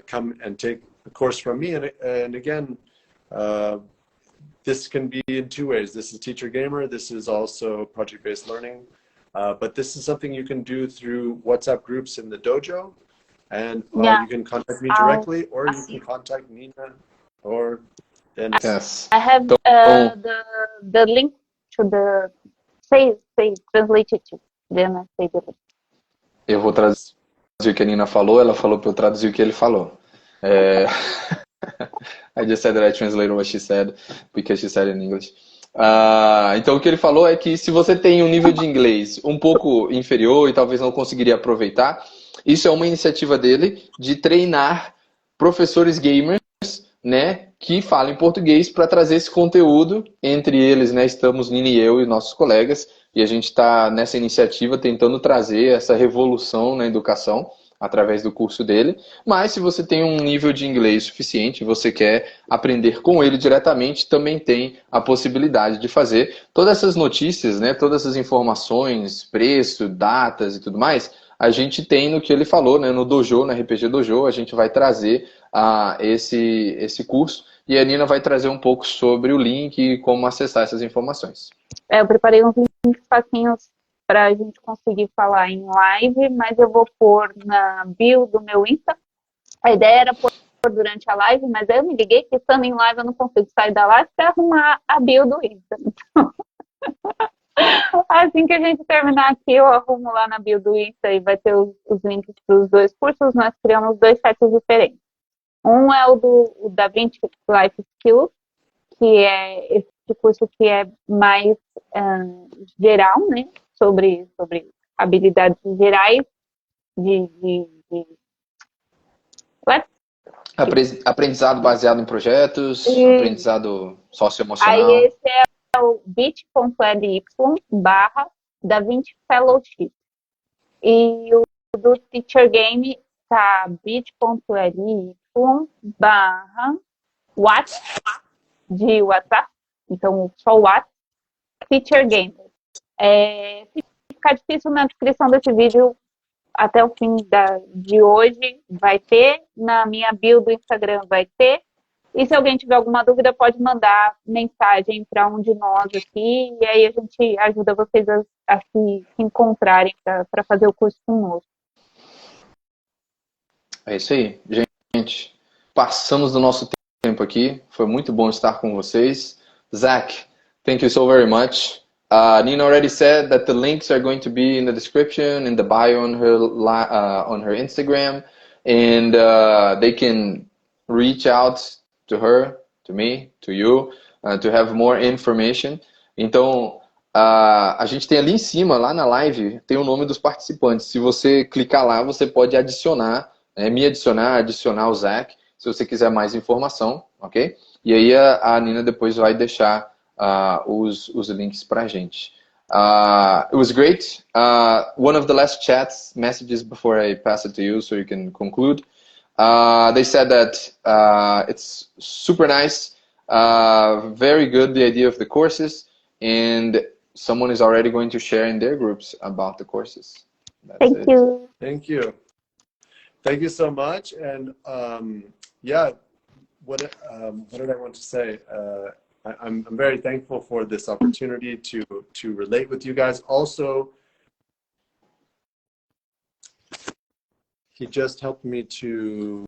come and take a course from me. And again, this can be in 2 ways. This is Teacher Gamer. This is also project-based learning. But this is something you can do through WhatsApp groups in the dojo. And you can contact me directly, or you can contact Nina or Dennis. Yes. I have the link to the say translated to. Then I say the link. Eu vou traduzir o que a Nina falou, ela falou para eu traduzir o que ele falou. I just said that I translated what she said, because she said it in English. Então o que ele falou é que se você tem um nível de inglês um pouco inferior e talvez não conseguiria aproveitar, isso é uma iniciativa dele de treinar professores gamers, né, que falam português para trazer esse conteúdo. Entre eles, né, estamos Nina e eu e nossos colegas, e a gente está nessa iniciativa tentando trazer essa revolução na educação através do curso dele. Mas se você tem um nível de inglês suficiente e você quer aprender com ele diretamente, também tem a possibilidade de fazer. Todas essas notícias, né, todas essas informações, preço, datas e tudo mais, a gente tem no que ele falou, né, no Dojo, no RPG Dojo, a gente vai trazer esse curso e a Nina vai trazer um pouco sobre o link e como acessar essas informações. Eu preparei uns links facinhos para a gente conseguir falar em live, mas eu vou pôr na bio do meu Insta. A ideia era pôr durante a live, mas aí eu me liguei que estando em live eu não consigo sair da live para arrumar a bio do Insta. Então, assim que a gente terminar aqui, eu arrumo lá na bio do Insta e vai ter os links para os dois cursos. Nós criamos 2 chats diferentes. Um é o da 20 Life Skills, que é esse curso que é mais geral, né? Sobre habilidades gerais Aprendizado baseado em projetos, aprendizado socioemocional. Aí esse é o bit.ly / Da Vinci Fellowship. E o do Teacher Game tá bit.ly / WhatsApp, de WhatsApp, então só o WhatsApp, Teacher Game. Se ficar difícil na descrição desse vídeo, até o fim de hoje vai ter, na minha bio do Instagram vai ter, e se alguém tiver alguma dúvida pode mandar mensagem para um de nós aqui, e aí a gente ajuda vocês a se encontrarem para fazer o curso conosco. É isso aí, gente. Passamos do nosso tempo aqui, foi muito bom estar com vocês. Zach, thank you so very much. Nina already said that the links are going to be in the description, in the bio on her Instagram, and they can reach out to her, to me, to you, to have more information. Então, a gente tem ali em cima, lá na live, tem o nome dos participantes. Se você clicar lá, você pode adicionar, me adicionar o Zach, se você quiser mais informação, ok? E aí a Nina depois vai deixar os links pra gente. It was great. One of the last chats messages before I pass it to you so you can conclude. They said that it's super nice, very good, the idea of the courses, and someone is already going to share in their groups about the courses. Thank you. Thank you. Thank you so much. And yeah, what did I want to say? I'm very thankful for this opportunity to relate with you guys. Also, he just helped me to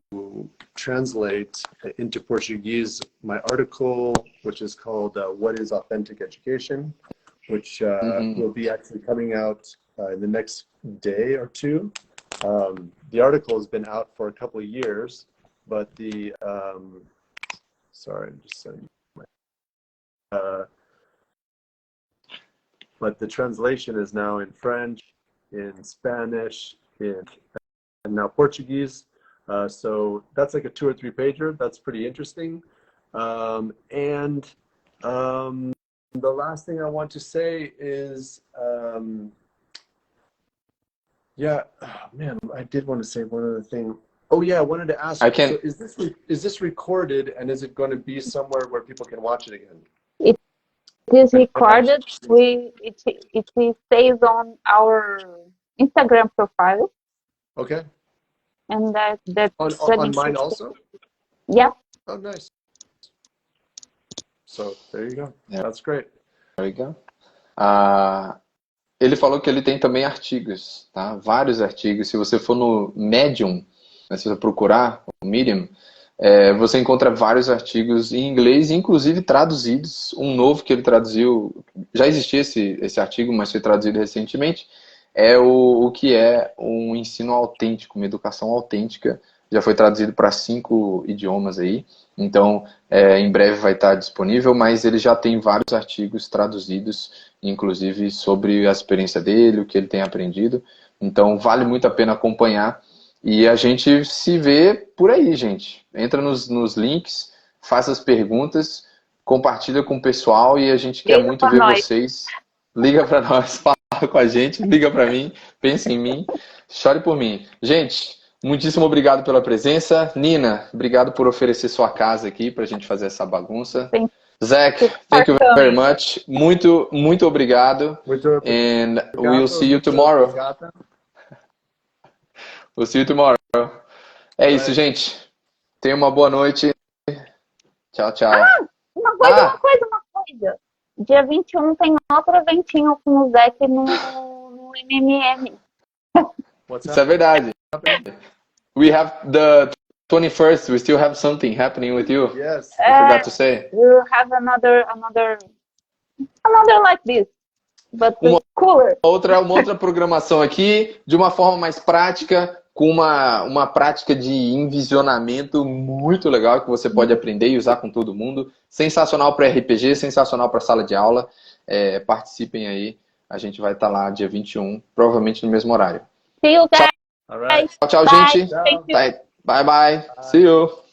translate into Portuguese my article, which is called What is Authentic Education, which will be actually coming out in the next day or two. The article has been out for a couple of years, but the sorry, I'm just saying. But the translation is now in French, in Spanish, and now Portuguese. So that's like a 2 or 3 pager. That's pretty interesting. And the last thing I want to say is, yeah, oh, man, I did want to say one other thing. Oh yeah, I wanted to ask. So is this recorded, and is it going to be somewhere where people can watch it again? It is recorded. It stays on our Instagram profile. Okay. And that's on mine also? Yeah. Oh, nice. So there you go. Yeah. That's great. There you go. Ele falou que ele tem também artigos, tá? Vários artigos. Se você for no Medium, né, se você procurar o Medium, você encontra vários artigos em inglês, inclusive traduzidos. Um novo que ele traduziu, já existia esse artigo, mas foi traduzido recentemente, é o que é um ensino autêntico, uma educação autêntica. Já foi traduzido para 5 idiomas aí, então em breve vai estar disponível, mas ele já tem vários artigos traduzidos, inclusive sobre a experiência dele, o que ele tem aprendido. Então vale muito a pena acompanhar. E a gente se vê por aí, gente. Entra nos links, faça as perguntas, compartilha com o pessoal e a gente quer muito ver vocês. Liga para nós, fala com a gente, liga para mim, pensa em mim, chore por mim. Gente, Muitíssimo obrigado pela presença. Nina, obrigado por oferecer sua casa aqui para a gente fazer essa bagunça. Thank Zach, you thank you for very coming. much. Muito obrigado. Muito And obrigado, we'll see you muito tomorrow. obrigado. We'll see you tomorrow. É isso, Bye. gente. Tenha uma boa noite. Tchau, tchau. Uma coisa. Dia 21 tem outro eventinho com o Zeke no MMM. What's Isso é verdade. happening? We have the 21st. We still have something happening with you. Yes. I forgot to say. We'll have another like this, but Uma- cooler. Uma outra programação aqui, de uma forma mais prática, com uma prática de envisionamento muito legal que você pode aprender e usar com todo mundo. Sensacional para RPG, sensacional para sala de aula. Participem aí. A gente vai estar lá dia 21, provavelmente no mesmo horário. See you guys. All right. Tchau, Bye. gente. Thank you. Bye, bye. See you.